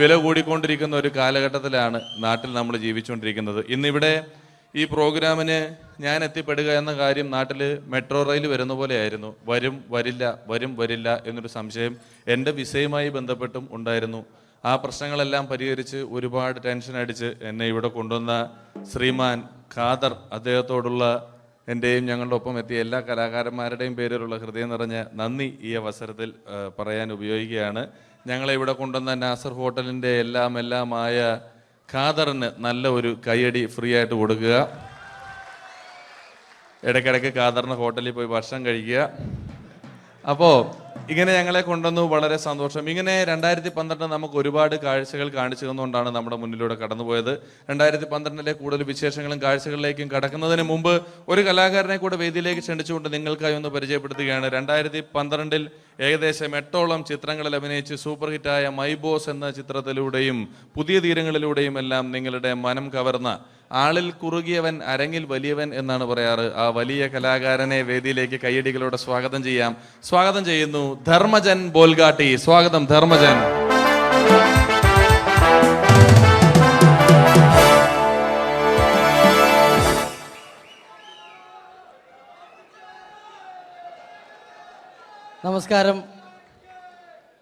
വില കൂടിക്കൊണ്ടിരിക്കുന്ന ഒരു കാലഘട്ടത്തിലാണ് നാട്ടിൽ നമ്മൾ ജീവിച്ചുകൊണ്ടിരിക്കുന്നത്. ഇന്നിവിടെ ഈ പ്രോഗ്രാമിന് ഞാൻ എത്തിപ്പെടുക എന്ന കാര്യം നാട്ടിൽ മെട്രോ റെയിൽ വരുന്ന പോലെയായിരുന്നു. വരും വരില്ല എന്നൊരു സംശയം എൻ്റെ വിസയുമായി ബന്ധപ്പെട്ടും ഉണ്ടായിരുന്നു. ആ പ്രശ്നങ്ങളെല്ലാം പരിഹരിച്ച് ഒരുപാട് ടെൻഷൻ അടിച്ച് എന്നെ ഇവിടെ കൊണ്ടുവന്ന ശ്രീമാൻ ഖാദർ, അദ്ദേഹത്തോടുള്ള എൻ്റെയും ഞങ്ങളുടെ ഒപ്പം എത്തിയ എല്ലാ കലാകാരന്മാരുടെയും പേരിലുള്ള ഹൃദയം നിറഞ്ഞ നന്ദി ഈ അവസരത്തിൽ പറയാൻ ഉപയോഗിക്കുകയാണ്. ഞങ്ങളെ ഇവിടെ കൊണ്ടുവന്ന നാസർ ഹോട്ടലിൻ്റെ എല്ലാമായ ഖാദറിന് നല്ല ഒരു കൈയടി ഫ്രീ ആയിട്ട് കൊടുക്കുക. ഇടയ്ക്കിടയ്ക്ക് ഖാദറിന് ഹോട്ടലിൽ പോയി ഭക്ഷണം കഴിക്കുക. അപ്പോൾ ഇങ്ങനെ ഞങ്ങളെ കൊണ്ടുവന്നു, വളരെ സന്തോഷം. ഇങ്ങനെ 2012 നമുക്ക് ഒരുപാട് കാഴ്ചകൾ കാണിച്ചു തന്നുകൊണ്ടാണ് നമ്മുടെ മുന്നിലൂടെ കടന്നുപോയത്. 2012 കൂടുതൽ വിശേഷങ്ങളും കാഴ്ചകളിലേക്കും കടക്കുന്നതിന് മുമ്പ് ഒരു കലാകാരനെ കൂടെ വേദിയിലേക്ക് ക്ഷണിച്ചുകൊണ്ട് നിങ്ങൾക്കായി ഒന്ന് പരിചയപ്പെടുത്തുകയാണ്. 2012 ഏകദേശം 8ഓളം ചിത്രങ്ങളിൽ അഭിനയിച്ച് സൂപ്പർ ഹിറ്റായ മൈ ബോസ് എന്ന ചിത്രത്തിലൂടെയും പുതിയ തീരങ്ങളിലൂടെയും എല്ലാം നിങ്ങളുടെ മനം കവർന്ന, ആളിൽ കുറുകിയവൻ അരങ്ങിൽ വലിയവൻ എന്നാണ് പറയാറ്, ആ വലിയ കലാകാരനെ വേദിയിലേക്ക് കയ്യടികളോടെ സ്വാഗതം ചെയ്യാം. സ്വാഗതം ചെയ്യുന്നു ധർമ്മജൻ ബോൽഗാട്ടി. സ്വാഗതം ധർമ്മജൻ. നമസ്കാരം,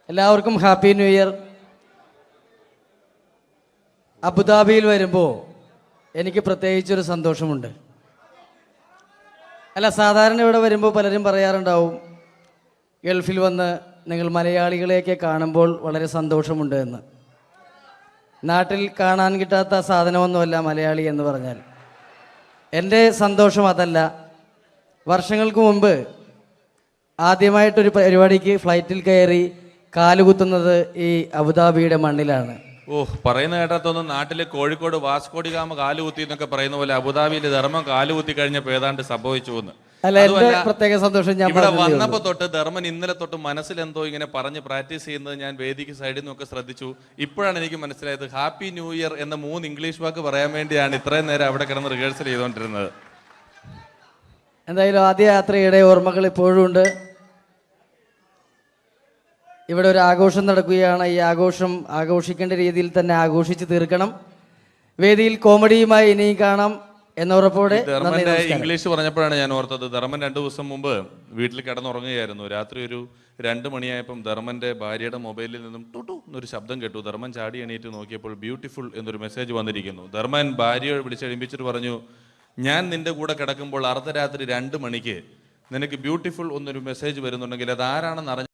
എല്ലാവർക്കും ഹാപ്പി ന്യൂ ഇയർ. അബുദാബിയിൽ വരുമ്പോൾ എനിക്ക് പ്രത്യേകിച്ചൊരു സന്തോഷമുണ്ട്. അല്ല, സാധാരണ ഇവിടെ വരുമ്പോൾ പലരും പറയാറുണ്ടാവും, ഗൾഫിൽ വന്ന് നിങ്ങൾ മലയാളികളെയൊക്കെ കാണുമ്പോൾ വളരെ സന്തോഷമുണ്ട് എന്ന്. നാട്ടിൽ കാണാൻ കിട്ടാത്ത സാധനമൊന്നുമല്ല മലയാളി എന്ന് പറഞ്ഞാൽ. എൻ്റെ സന്തോഷം അതല്ല. വർഷങ്ങൾക്ക് മുമ്പ് ആദ്യമായിട്ടൊരു പരിപാടിക്ക് ഫ്ലൈറ്റിൽ കയറി കാലുകുത്തുന്നത് ഈ അബുദാബിയുടെ മണ്ണിലാണ്. പറയുന്ന കേട്ടാത്തൊന്നും നാട്ടിലെ കോഴിക്കോട് വാസ്കോടി ഗാമ കാലുകുത്തി എന്നൊക്കെ പറയുന്ന പോലെ അബുദാബിയിൽ ധർമ്മം കാലുകുത്തി കഴിഞ്ഞപ്പോൾ ഏതാണ്ട് സംഭവിച്ചു എന്ന്. അല്ല, എന്റെ പ്രത്യേക സന്തോഷം ഞാൻ ഇവിടെ വന്നപ്പോ തൊട്ട് ധർമ്മൻ ഇന്നലെ തൊട്ട് മനസ്സിലെന്തോ ഇങ്ങനെ പറഞ്ഞ് പ്രാക്ടീസ് ചെയ്യുന്നത് ഞാൻ വേദിക്ക് സൈഡിൽ നിന്നൊക്കെ ശ്രദ്ധിച്ചു. ഇപ്പോഴാണ് എനിക്ക് മനസ്സിലായത് ഹാപ്പി ന്യൂ ഇയർ എന്ന 3 ഇംഗ്ലീഷ് വാക്ക് പറയാൻ വേണ്ടിയാണ് ഇത്രയും നേരം അവിടെ കിടന്ന് റിഹേഴ്സൽ ചെയ്തുകൊണ്ടിരുന്നത്. എന്തായാലും ആദ്യ യാത്രയുടെ ഓർമ്മകൾ ഇപ്പോഴും ഉണ്ട്. ഇവിടെ ഒരു ആഘോഷം നടക്കുകയാണ്. ഈ ആഘോഷം ആഘോഷിക്കേണ്ട രീതിയിൽ തന്നെ ആഘോഷിച്ച് തീർക്കണം. വേദിയിൽ കോമഡിയുമായി ഇനിയും കാണാം എന്ന ഉറപ്പോടെ. ധർമ്മന്റെ ഇംഗ്ലീഷ് പറഞ്ഞപ്പോഴാണ് ഞാൻ ഓർത്തത്, ധർമ്മൻ 2 ദിവസം മുമ്പ് വീട്ടിൽ കിടന്നുറങ്ങുകയായിരുന്നു. രാത്രി ഒരു 2 മണിയായപ്പം ധർമ്മന്റെ ഭാര്യയുടെ മൊബൈലിൽ നിന്നും ടുട്ടു എന്നൊരു ശബ്ദം കേട്ടു. ധർമ്മൻ ചാടി എണീറ്റ് നോക്കിയപ്പോൾ ബ്യൂട്ടിഫുൾ എന്നൊരു മെസ്സേജ് വന്നിരിക്കുന്നു. ധർമ്മൻ ഭാര്യയെ വിളിച്ചെഴുപ്പിച്ചിട്ട് പറഞ്ഞു, ഞാൻ നിന്റെ കൂടെ കിടക്കുമ്പോൾ അർദ്ധരാത്രി 2 മണിക്ക് നിനക്ക് ബ്യൂട്ടിഫുൾ എന്നൊരു മെസ്സേജ് വരുന്നുണ്ടെങ്കിൽ അത് ആരാണെന്ന് അറിഞ്ഞ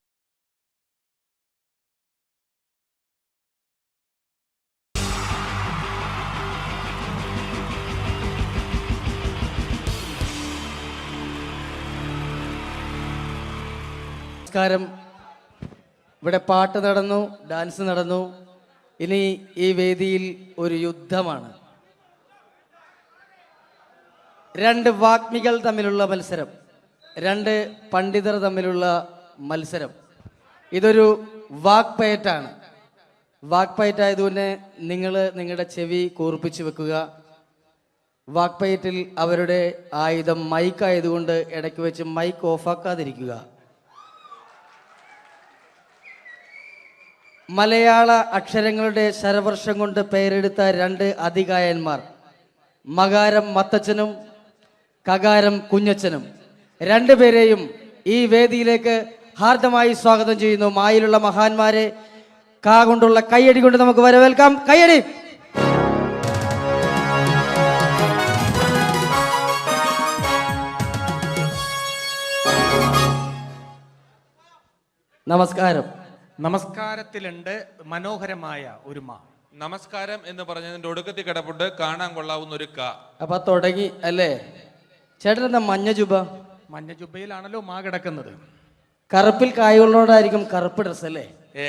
നമസ്കാരം. ഇവിടെ പാട്ട് നടന്നു, ഡാൻസ് നടന്നു. ഇനി ഈ വേദിയിൽ ഒരു യുദ്ധമാണ്. രണ്ട് വാഗ്മികൾ തമ്മിലുള്ള മത്സരം, രണ്ട് പണ്ഡിതർ തമ്മിലുള്ള മത്സരം. ഇതൊരു വാക്പയറ്റാണ്. വാക്പയറ്റായതുകൊണ്ട് നിങ്ങൾ നിങ്ങളുടെ ചെവി കൂർപ്പിച്ച് വെക്കുക. വാക്പയറ്റിൽ അവരുടെ ആയുധം മൈക്കായതുകൊണ്ട് ഇടയ്ക്ക് വെച്ച് മൈക്ക് ഓഫാക്കാതിരിക്കുക. മലയാള അക്ഷരങ്ങളുടെ ശരവർഷം കൊണ്ട് പേരെടുത്ത രണ്ട് അതികായന്മാർ, മകാരം മത്തച്ഛനും കകാരം കുഞ്ഞച്ഛനും, രണ്ടുപേരെയും ഈ വേദിയിലേക്ക് ഹാർദമായി സ്വാഗതം ചെയ്യുന്നു. മായിലുള്ള മഹാന്മാരെ കാ കൊണ്ടുള്ള കയ്യടി കൊണ്ട് നമുക്ക് വരവേൽക്കാം. കയ്യടി. നമസ്കാരം. നമസ്കാരത്തിലുണ്ട് മനോഹരമായ ഒരു മാ. നമസ്കാരം എന്ന് പറഞ്ഞതിന്റെ ഒടുക്കത്തിൽ കിടപ്പുണ്ട് കാണാൻ കൊള്ളാവുന്ന ഒരു കാ. അപ്പൊ തുടങ്ങി അല്ലേ? ചേട്ടൻ എന്താ മഞ്ഞ ജുബ? മഞ്ഞ ജുബയിലാണല്ലോ മാ കിടക്കുന്നത്. കറുപ്പിൽ കായുള്ളോടായിരിക്കും കറുപ്പ് ഡ്രസ് അല്ലേ?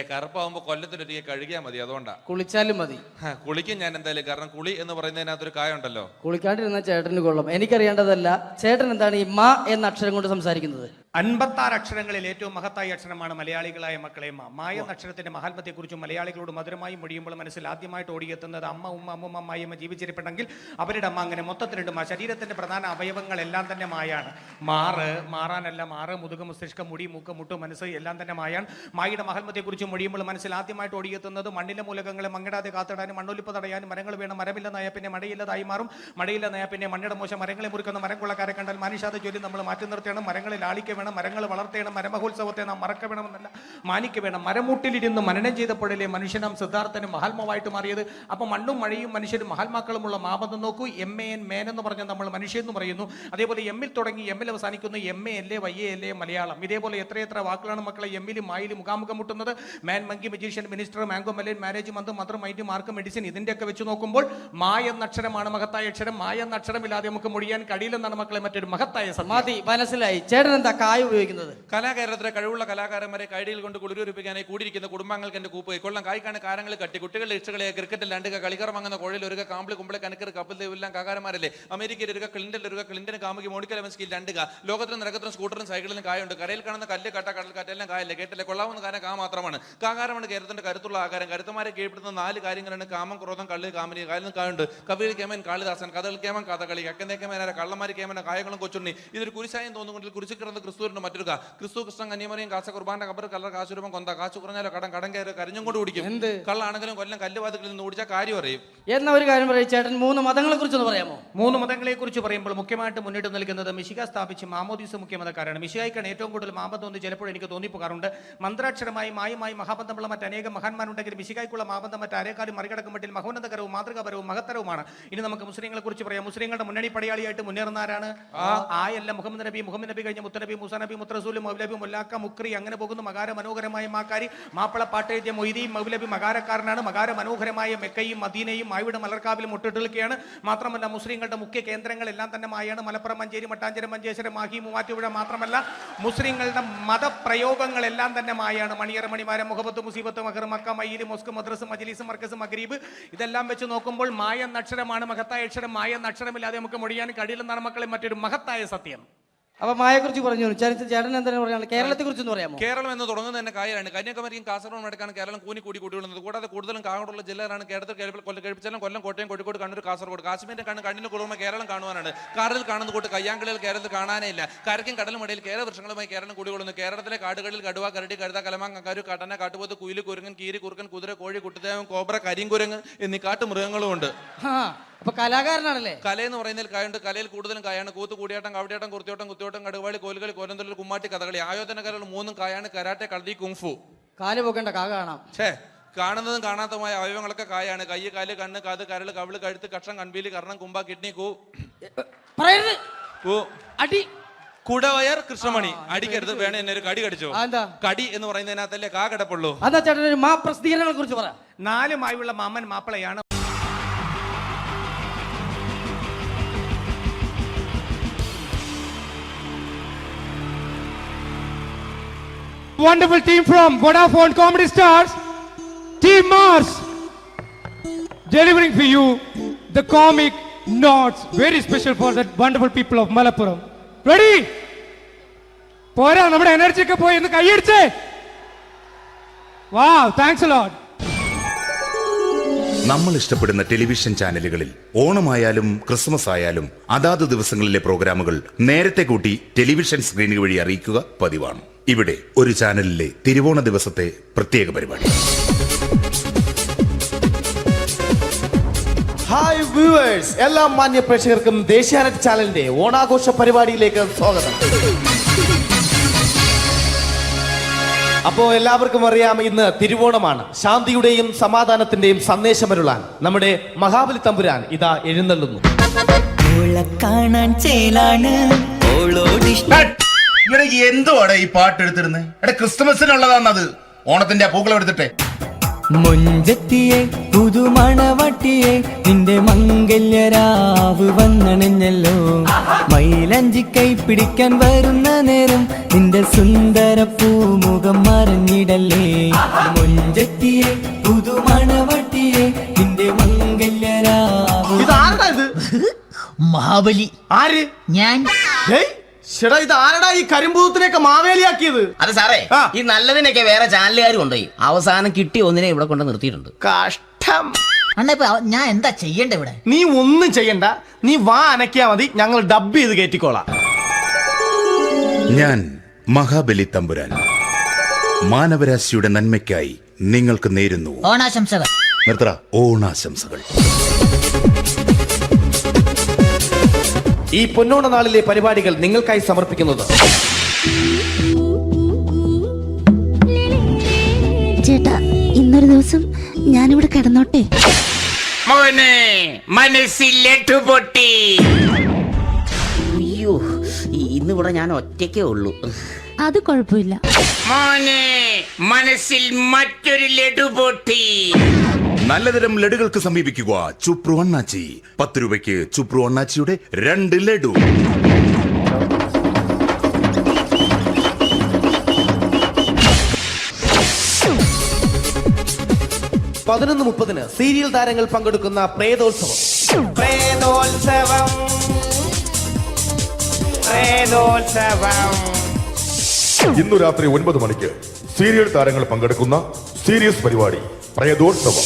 കറുപ്പാവുമ്പോ കൊല്ലത്തിലൊരിക്കൽ കഴുകിയാൽ മതി, അതുകൊണ്ടാ. കുളിച്ചാലും മതി. കുളിക്കും ഞാൻ എന്തായാലും, കാരണം കുളി എന്ന് പറയുന്നതിനകത്തൊരു കായുണ്ടല്ലോ. കുളിക്കാണ്ടിരുന്ന ചേട്ടന് കൊള്ളും. എനിക്കറിയേണ്ടതല്ല, ചേട്ടൻ എന്താണ് ഈ മാ എന്ന അക്ഷരം കൊണ്ട് സംസാരിക്കുന്നത്? 56 അക്ഷരങ്ങളിൽ ഏറ്റവും മഹത്തായ അക്ഷരമാണ് മലയാളികളായ മക്കളെ മാ. മായ എന്ന അക്ഷരത്തിന്റെ മഹാത്മത്തെക്കുറിച്ചും മലയാളികളോട് മധുരമായി മൊഴിയുമ്പോൾ മനസ്സിൽ ആദ്യമായിട്ട് ഓടിയെത്തുന്നത് അമ്മ, ഉമ്മ, അമ്മൂമ്മ, അമ്മായിയമ്മ ജീവിച്ചിരിപ്പുണ്ടെങ്കിൽ അവരുടെ അമ്മ. അങ്ങനെ മൊത്തത്തിലുണ്ട് മാ. ശരീരത്തിന്റെ പ്രധാന അവയവങ്ങളെല്ലാം തന്നെ മായാണ്. മാറാനല്ല, മാറ്, മുതുക, മസ്തിഷ്കം, മുടി, മൂക്ക്, മുട്ടു, മനസ്സ് എല്ലാം തന്നെ മായാണ്. മായയുടെ മഹാത്മത്തെക്കുറിച്ചും മൊഴിയുമ്പോൾ മനസ്സിൽ ആദ്യമായിട്ട് ഓടിയെത്തുന്നത് മണ്ണിലെ മൂലകങ്ങളെ മങ്ങിടാതെ കാത്തിടാനും മണ്ണൊലിപ്പ് തടയാനും മരങ്ങൾ വേണം. മരമില്ലെന്നായ പിന്നെ മഴയില്ലതായി മാറും, മഴയില്ലെന്നായ പിന്നെ മണ്ണിയുടെ മോശം. മരങ്ങളെ മുറിക്കുന്ന മരം കൊള്ളക്കാരെ കണ്ടാൽ മനുഷ്യാത ജോലി നമ്മൾ മാറ്റി നിർത്തണം. മരങ്ങളിൽ ആളിക്ക വേണം, മരങ്ങൾ വളർത്തേണം. മരമഹോത്സവത്തെ നാം മറക്ക വേണമെന്നല്ല, മാനിക്ക വേണം. മരമുട്ടിലിരുന്ന് മനനം ചെയ്തപ്പോഴല്ലേ മനുഷ്യനാം സിദ്ധാർത്ഥനും മഹാത്മാവായിട്ട് മാറിയത്. അപ്പൊ മണ്ണും മഴയും മനുഷ്യരും മഹാത്മാക്കളുമുള്ള മാബന്ധം നോക്കൂ. MAN മേൻ എന്ന് പറഞ്ഞാൽ നമ്മൾ മനുഷ്യൻ എന്ന് പറയുന്നു. അതേപോലെ എമ്മിൽ തുടങ്ങി എമ്മിൽ അവസാനിക്കുന്നു. MA YA Malayalam. ഇതേപോലെ എത്രയെത്ര വാക്കുകളാണ് മക്കളെ എമ്മിലും മായിലും മുഖാമുഖം മുട്ടുന്നത്. Man, monkey, magician, minister, mango melon, marriage, month, മന്ത്രം, മൈൻഡ്, മാർക്ക്, മെഡിസിൻ, ഇതിന്റെയൊക്കെ വെച്ച് നോക്കുമ്പോൾ മായ എന്ന അക്ഷരമാണ് മഹത്തായ അക്ഷരം. മായ എന്ന അക്ഷരമില്ലാതെ നമുക്ക് മൊഴിയാൻ കഴിയില്ലെന്നാണ് മക്കളെ മറ്റൊരു മഹത്തായ സമാധി. മനസ്സിലായി. ചേട്ടൻ എന്താ കായ ഉപയോഗിക്കുന്നത്? കലാകാരത്തിലെ കഴിവുള്ള കലാകാരന്മാരെ കൈഡിയിൽ കൊണ്ട് കുളിരൂരിപ്പിക്കാനായി കൂടിയിരിക്കുന്ന കുടുംബാംഗങ്ങൾക്ക് എന്റെ കൂപ്പ് കൊല്ലം കായ്ക്കാണ് കാരങ്ങൾ കട്ടി കുട്ടികളുടെ ഇഷ്ടകളെ ക്രിക്കറ്റിൽ രണ്ടുക കളിക്കർ വാങ്ങുന്ന കോഴിൽ ഒരു കാമ്പിളി കുമ്പളെ കനക്കർ കപ്പിൽ ദേവെല്ലാം കാകാരന്മാരല്ലേ. അമേരിക്കയിൽ ഒരു ക്ലിന്റൻ ഒരു ക്ലിന്റൻ കാമുകി മോണിക്ക ലെവൻസ്കിൽ രണ്ടുക. ലോകത്തിലും നിരക്കത്തിലും സ്കൂട്ടറും സൈക്കിളിലും കായുണ്ട്. കരയിൽ കാണുന്ന കല്ല് കട്ട കടൽക്കാറ്റെല്ലാം കായല്ലേ. കേട്ടല്ലേ കൊള്ളാവുന്ന കാര്യം കാ മാത്രമാണ്. കാകാരമാണ് കേരളത്തിന്റെ കരുത്തുള്ള ആകാരം. കരുത്തമാരെ കീഴ്പ്പെടുത്തുന്ന 4 കാര്യങ്ങളാണ് കാമം, ക്രോധം, കള്ളി, കാമനി. കായലിൽ കായുണ്ട്. കവിയിൽ കേമൻ കാളിദാസൻ, കഥകൾ കേമൻ കഥകളി, കക്കന്തേ കേമനാര, കള്ളന്മാരി കേമന, കായങ്ങളും കൊച്ചുണ്ണി. ഇതൊരു കുരിശായം തോന്നുകൊണ്ടിൽ കുരിശു കിടന്ന് ക്രിസ്തുവിന്റെ മറ്റൊരു കാ. ക്രിസ്തു, കൃഷ്ണൻ, കന്യമറിയും, കാശ കുർബാന, കബർ, കല്ലർ, കാശുരൂപം, കൊന്ത. കാശു കുറഞ്ഞാലോ കടം കയറി കരഞ്ഞും കൊണ്ട് കുടിക്കും. എന്ത് കള്ളാണെങ്കിലും കൊല്ലം കല്ലുവാതികളിൽ നിന്ന് ഓടിച്ചാൽ കാര്യം അറിയും. എന്ന ഒരു കാര്യം പറയും ചേട്ടൻ. 3 മതങ്ങളെ കുറിച്ചൊന്ന് പറയാമോ? 3 മതങ്ങളെ കുറിച്ച് പറയുമ്പോൾ മുഖ്യമായിട്ട് മുന്നിട്ട് നിൽക്കുന്നത് മിശിക സ്ഥാപിച്ച് മാമോദീസ മുഖ്യമതക്കാരാണ്. മിശികായിക്കാണ് ഏറ്റവും കൂടുതൽ മാബന്ധം എന്ന് ചിലപ്പോൾ എനിക്ക് തോന്നിപ്പോകാറുണ്ട്. മന്ത്രാക്ഷരമായി മായുമായി മഹാബന്ധമുള്ള മറ്റനേകം മഹാന്മാരുണ്ടെങ്കിൽ മിശികായ്ക്കുള്ള മാബന്ധം മറ്റാരേക്കാളും മറികടക്കും മട്ടിൽ മഹോന്നതകരവും മാതൃകാപരവും മഹത്തരവുമാണ്. ഇനി നമുക്ക് മുസ്ലിങ്ങളെ കുറിച്ച് പറയാം. മുസ്ലിങ്ങളുടെ മുന്നണി പടയാളിയായിട്ട് മുന്നേറുന്ന ആരാണ്? ആയല്ല, മുഹമ്മദ് നബി കഴിഞ്ഞ മുത്തനബി, മൂസാ നബി, മുത്തറസൂൽ, മൗലബി, മുല്ലാക്ക, മുക്രി, അങ്ങനെ പോകുന്നു. മകാര മനോഹരമായ മാക്കാരി, മാപ്പിള പാട്ടെഴുതിയ മൊയ്തീൻ മൗലബി മകാരക്കാരനാണ്. മകാര മനോഹരമായ മെക്കയും മദീനയും മായുടെ മലർക്കാവിലും മുട്ടിട്ടിരിക്കുകയാണ്. മാത്രമല്ല മുസ്ലിങ്ങളുടെ മുഖ്യ കേന്ദ്രങ്ങളെല്ലാം തന്നെ മായാണ്. മലപ്പുറം, മഞ്ചേരി, മട്ടാഞ്ചേരി, മഞ്ചേശ്വരം, മാഹി, മൂവാറ്റുപുഴ. മാത്രമല്ല മുസ്ലിങ്ങളുടെ മതപ്രയോഗങ്ങളെല്ലാം തന്നെ മായാണ്. മണിയറ, മണിമാരം, മുഹബത്ത്, മുസീബത്ത്, മഹർ, മക്ക, മയ്യില്, മൊസ്ക്, മദ്രസ്, മജ്ലിസ്, മർക്കസ്, മഗ്രീബ്, ഇതെല്ലാം വെച്ച് നോക്കുമ്പോൾ മായ എന്ന അക്ഷരമാണ് മഹത്തായ അക്ഷരം. മായ എന്ന അക്ഷരമില്ലാതെ നമുക്ക് മൊഴിയാൻ കഴിയില്ലെന്നാണ് മക്കളെ മറ്റൊരു മഹത്തായ സത്യം. അപ്പൊ മായയെ കുറിച്ച് പറഞ്ഞു. ചേട്ടൻ എന്താണ് പറയാനുള്ളത്? കേരളത്തെ കുറിച്ചൊന്ന് പറയാമോ? കേരളം എന്ന് തുടങ്ങുന്നത് തന്നെ കായാണ്. കന്യാകുമാരിയും കാസർഗോഡ് അടക്കാണ് കേരളം കൂടി കൂടിവിടുന്നത്. കൂടാതെ കൂടുതലും കാടുള്ള ജില്ലകളാണ് കേരളത്തിൽ. കഴിപ്പിച്ചാലും കൊല്ലം, കോട്ടയം, കോഴിക്കോട്, കണ്ണൂർ, കാസർഗോഡ്. കാശ്മീരിന്റെ കണ്ണിന് കുളിർമ കേരളം കാണുവാനാണ്. കാറിൽ കാണുന്ന കൂട്ട് കയ്യാങ്കളികൾ കേരളത്തിൽ കാണാനേ ഇല്ല. കരയ്ക്കും കടലും ഇടയിൽ കേരള വൃക്ഷങ്ങളുമായി കേരളം കൂടികൊള്ളുന്നു. കേരളത്തിലെ കാടുകളിൽ കടുവ, കരടി, കഴുത, കലമാങ്ങ, കരു, കട്ടന, കാട്ടുപോത്ത്, കുയില്, കുരങ്ങൻ, കീരി, കുറുക്കൻ, കുതിര, കോഴി, കുട്ടിദേവൻ, കോബ്ര, കരിങ്കുരങ്ങ് എന്നീ കാട്ടുമൃഗങ്ങളും ഉണ്ട്. അപ്പൊ കലാകാരനാണല്ലേ? കലയെന്ന് പറയുന്നതിൽ കായുണ്ട്. കലയിൽ കൂടുതലും കായാണ്. കൂത്ത്, കൂടിയാട്ടം, കവടിയാട്ടം, കുർത്തിയോട്ടം, കുത്തിയോട്ടം, കടുവാളി, കോലുകളി, കോലന്തള്ളൽ, കുമ്മാട്ടി, കഥകളി. ആയോധന കലകൾ 3 കായാണ്. കരാട്ടെ, കളരി, കുങ്ഫു. കാല് പോകേണ്ട കാ കാണാം. കാണുന്നതും കാണാത്തതുമായ അവയവങ്ങളൊക്കെ കായാണ്. കൈ, കാല്, കണ്ണ്, കാത്, കരള്, കവിള്, കഴുത്ത്, കക്ഷം, കൺപീലി, കർണം, കുമ്പ, കിഡ്നി, അടി, കുടവയർ, കൃഷ്ണമണി. അടിക്കരുത്, വേണേ എന്നെ ഒരു കടി കടിച്ചോ. കടി എന്ന് പറയുന്നതിനകത്തല്ലേ കാ കിടപ്പുള്ളൂ. അതാ ചേട്ടൻ ഒരു മാ പ്രസിദ്ധീകരണങ്ങളെ കുറിച്ച് പറ. 4 മായുള്ള മാമൻ മാപ്പിളയാണ്. wonderful team from Vodafone Comedy Stars, Team Mars, delivering for you the comic notes, very special for the wonderful people of Malappuram. Ready? പോരാ, നമ്മുടെ എനർജി ഒക്കെ പോയി ഒന്ന് കൈയടിച്ചേ. Wow, thanks a lot. നമ്മൾ ഇഷ്ടപ്പെടുന്ന ടെലിവിഷൻ ചാനലുകളിൽ ഓണമായാലും ക്രിസ്മസ് ആയാലും അതാത് ദിവസങ്ങളിലെ പ്രോഗ്രാമുകൾ നേരത്തെ കൂട്ടി ടെലിവിഷൻ സ്ക്രീനുകൾ വഴി അറിയിക്കുക പതിവാണ്. ഇവിടെ ഒരു ചാനലിലെ തിരുവോണ ദിവസത്തെ പ്രത്യേക പരിപാടി. ഹായ് വ്യൂവേഴ്സ്, എല്ലാ മാന്യ പ്രേക്ഷകർക്കും ദേശീയാനെറ്റ് ചാനലിന്റെ ഓണാഘോഷ പരിപാടിയിലേക്ക് സ്വാഗതം. അപ്പോൾ എല്ലാവർക്കും അറിയാം, ഇന്ന് തിരുവോണമാണ്. ശാന്തിയുടെയും സമാധാനത്തിന്റെയും സന്ദേശമരുളാൻ നമ്മുടെ മഹാബലി തമ്പുരാൻ ഇതാ എഴുന്നള്ളുന്നു. എന്തുവാടെ ഈ പാട്ട് എടുത്തിരുന്നത്? എടാ, ക്രിസ്മസിനുള്ളതാണത്. ഓണത്തിന്റെ പൂക്കളം എടുത്തിട്ടെ. മുഞ്ചത്തിയെ പുതുമണവട്ടിയെ നിന്റെ മംഗല്യരാവ് വന്നണഞ്ഞല്ലോ. മൈലഞ്ചി കൈ പിടിക്കാൻ വരുന്ന നേരം നിന്റെ സുന്ദര പൂമുഖം മറഞ്ഞിടല്ലേ. മുഞ്ചത്തിയെ പുതുമണവട്ടിയെ നിന്റെ മംഗല്യരാവ്. ഇതാരടാ ഇത്? മഹാബലി. ആര്? ഞാൻ. ചേട്ടാ, ഇത് ആരടാ ഈ കരിമ്പൂത്തിനെയൊക്കെ മാവേലിയാക്കിയത്? അത് സാറേ, ഈ നല്ലതിനൊക്കെ വേറെ ചാനലുകാർ കൊണ്ടുപോയി അവസാനം കിട്ടി ഒന്നിനെ ഇവിടെ കൊണ്ട് നിർത്തിയിട്ടുണ്ട്. കഷ്ടം. അണ്ണാ ഞാൻ എന്താ ചെയ്യണ്ടേ ഇവിടെ? നീ ഒന്നും ചെയ്യണ്ട, നീ വാ അനക്കിയാ മതി, ഞങ്ങൾ ഡബ് ചെയ്ത് കയറ്റിക്കോളാം. ഞാൻ മഹാബലി തമ്പുരാൻ മാനവരാശിയുടെ നന്മയ്ക്കായി നിങ്ങൾക്ക് നേരുന്നു ഓണാശംസകൾ. നിർത്തറ, ഓണാശംസകൾ. ഈ പൊന്നോണ നാളിലെ പരിപാടികൾ നിങ്ങൾക്കായി സമർപ്പിക്കുന്നത് ചേട്ടാ, ഇന്നൊരു ദിവസം ഞാനിവിടെ കിടന്നോട്ടെ. മോനെ മനസ്സിലെട്ടു പൊട്ടി. അയ്യോ, ഇന്നിവിടെ ഞാൻ ഒറ്റയ്ക്കേ ഉള്ളൂ. അത് കുഴപ്പമില്ല. മോനെ മനസ്സിൽ മറ്റൊരു ലഡു പൊട്ടി. നല്ലതരം ലഡുകൾക്ക് സമീപിക്കുക ചുപ്രു അണ്ണാച്ചി. 10 രൂപയ്ക്ക് ചുപ്രു അണ്ണാച്ചിയുടെ 2 ലഡു. (11:30) സീരിയൽ താരങ്ങൾ പങ്കെടുക്കുന്ന പ്രേതോത്സവം. ഇന്നു രാത്രി 9 മണിക്ക് സീരിയൽ താരങ്ങൾ പങ്കെടുക്കുന്ന സീരിയസ് പരിപാടി പ്രേതോത്സവം.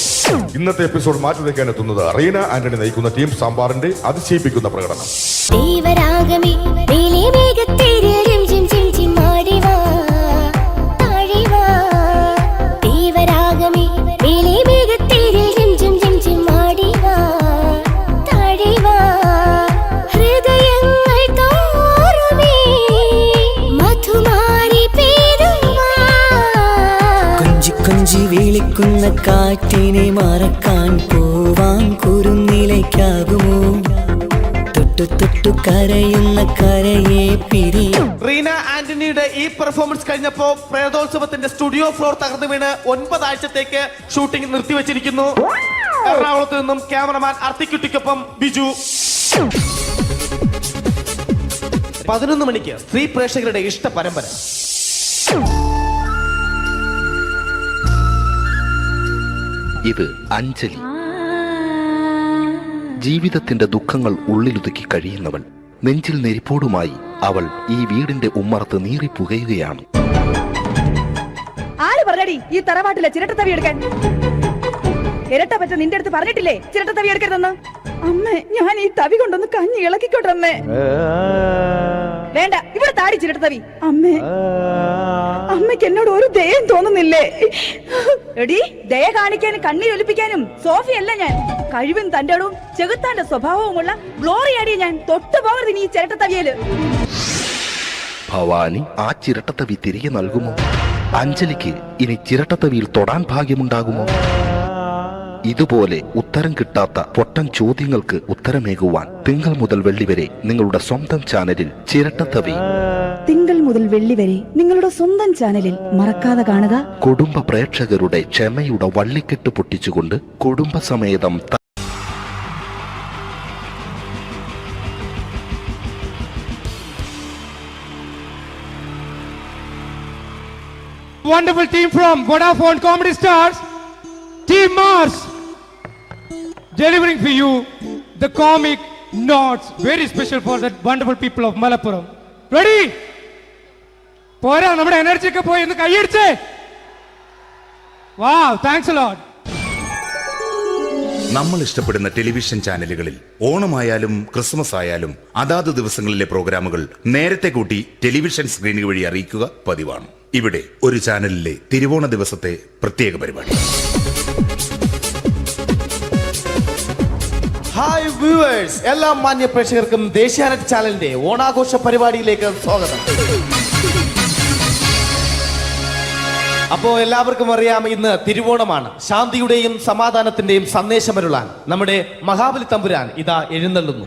ഇന്നത്തെ എപ്പിസോഡ് മാറ്റി വയ്ക്കാൻ എത്തുന്നത് റീന ആന്റണി നയിക്കുന്ന ടീം സാമ്പാറിന്റെ അതിശയിപ്പിക്കുന്ന പ്രകടനം. വിളിക്കുന്ന കാറ്റിനെ മറക്കാൻ പോവാൻ കുരുന്നിലേക്കാകുമോ? തൊട്ടു തൊട്ടു കരയുന്ന കരയെ പിരിയും. റീന ആന്റണിയുടെ ഈ പെർഫോമൻസ് കഴിഞ്ഞപ്പോ പ്രേതോത്സവത്തിന്റെ സ്റ്റുഡിയോ ഫ്ലോർ തകർന്നു വീണ് 9 ആഴ്ചത്തേക്ക് ഷൂട്ടിംഗ് നിർത്തിവെച്ചിരിക്കുന്നു. എറണാകുളത്ത് നിന്നും ക്യാമറമാൻ അർത്തിക്കുട്ടിക്കൊപ്പം ബിജു. 11 മണിക്ക് സ്ത്രീ പ്രേക്ഷകരുടെ ഇഷ്ട പരമ്പര. ഇത് അഞ്ജലി. ജീവിതത്തിന്റെ ദുഃഖങ്ങൾ ഉള്ളിലൊതുക്കി കഴിയുന്നവൾ. നെഞ്ചിൽ നെരിപ്പോടുമായി അവൾ ഈ വീടിന്റെ ഉമ്മറത്ത് നീറിപ്പുകയുകയാണ്. ആര് പറഞ്ഞടി ഈ തറവാട്ടിലെ ചിരട്ട തവി എടുക്കാൻ? ഇരട്ട പറ്റ നിന്റെ അടുത്ത് പറഞ്ഞിട്ടില്ലേ ചിരട്ട തവി എടുക്കരുതെന്ന്? അമ്മേ, ഞാൻ ഈ തവി കൊണ്ടൊന്ന് കഞ്ഞി ഇളക്കിക്കോട്ടെ അമ്മേ. വേണ്ട, ഇവിടെ താടി ചിരട്ട തവി. അമ്മേ, അമ്മയ്ക്ക് എന്നോട് ഒരു ദയം തോന്നുന്നില്ലേ? എടി, ദയ കാണിക്കാനും കണ്ണീരൊലിപ്പിക്കാനും സോഫിയല്ല ഞാൻ. കഴിവും തന്റെടും ചെകുത്താന്റെ സ്വഭാവവുമുള്ള ഗ്ലോറിയാടിയ ഞാൻ. തൊട്ടു പോകരുത് നീ ചിരട്ട തവിയല്. ഭവാനി ആ ചിരട്ടത്തവി തിരികെ നൽകുമോ? അഞ്ജലിക്ക് ഇനി ചിരട്ടത്തവിയിൽ തൊടാൻ ഭാഗ്യമുണ്ടാകുമോ? ഇതുപോലെ ഉത്തരം കിട്ടാത്ത പൊട്ടൻ ചോദ്യങ്ങൾക്ക് ഉത്തരമേകുവാൻ തിങ്കൾ മുതൽ വെള്ളി വരെ നിങ്ങളുടെ സ്വന്തം ചാനലിൽ ചിരട്ടത്തവി. തിങ്കൾ മുതൽ വെള്ളി വരെ നിങ്ങളുടെ സ്വന്തം ചാനലിൽ മറക്കാതെ കാണുക. കുടുംബ പ്രേക്ഷകരുടെ ക്ഷമയുടെ വള്ളിക്കെട്ട് പൊട്ടിച്ചുകൊണ്ട് കുടുംബസമേതം wonderful team from Vodafone Comedy Stars, Team Mars, delivering for you the comic notes, very special for the wonderful people of Malappuram. Ready? പോരാ, നമ്മുടെ എനർജി ഒക്കെ പോയി ഒന്ന് കൈയടിച്ചേ. Wow, thanks a lot. നമ്മൾ ഇഷ്ടപ്പെടുന്ന ടെലിവിഷൻ ചാനലുകളിൽ ഓണമായാലും ക്രിസ്മസ് ആയാലും അതാത് ദിവസങ്ങളിലെ പ്രോഗ്രാമുകൾ നേരത്തെ കൂട്ടി ടെലിവിഷൻ സ്ക്രീനുകൾ വഴി അറിയിക്കുക പതിവാണ്. ഇവിടെ ഒരു ചാനലിലെ തിരുവോണ ദിവസത്തെ പ്രത്യേക പരിപാടി. ഹായ് വ്യൂവേഴ്സ്, എല്ലാ മാന്യ പ്രേക്ഷകർക്കും ദേശീയാനെറ്റ് ചാനലിന്റെ ഓണാഘോഷ പരിപാടിയിലേക്ക് സ്വാഗതം. അപ്പോ എല്ലാവർക്കും അറിയാം, ഇന്ന് തിരുവോണമാണ്. ശാന്തിയുടെയും സമാധാനത്തിന്റെയും സന്ദേശമരുളാൻ നമ്മുടെ മഹാബലി തമ്പുരാൻ ഇതാ എഴുന്നള്ളുന്നു.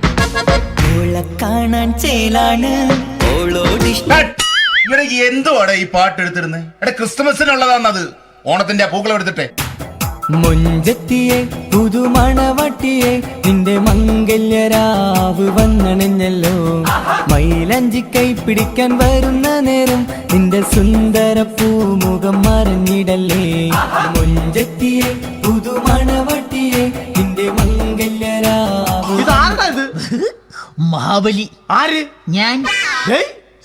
എന്തുവാടെ ഈ പാട്ട് എടുത്തിരുന്നത്? എടാ, ക്രിസ്തുമസിനുള്ളതാണത്. ഓണത്തിന്റെ പൂക്കളം എടുത്തിട്ടെ. മൊഞ്ചത്തിയെ പുതുമണവട്ടിയെ നിന്റെ മംഗല്യരാവ് വന്നണഞ്ഞല്ലോ. മൈലഞ്ചി കൈ പിടിക്കാൻ വരുന്ന നേരം നിന്റെ സുന്ദര പൂമുഖം മറഞ്ഞിടല്ലേ. മൊഞ്ചത്തിയെ പുതുമണവട്ടിയെ നിന്റെ മംഗല്യരാവ്. ഇതാരടാ ഇത്? മഹാബലി. ആര്? ഞാൻ.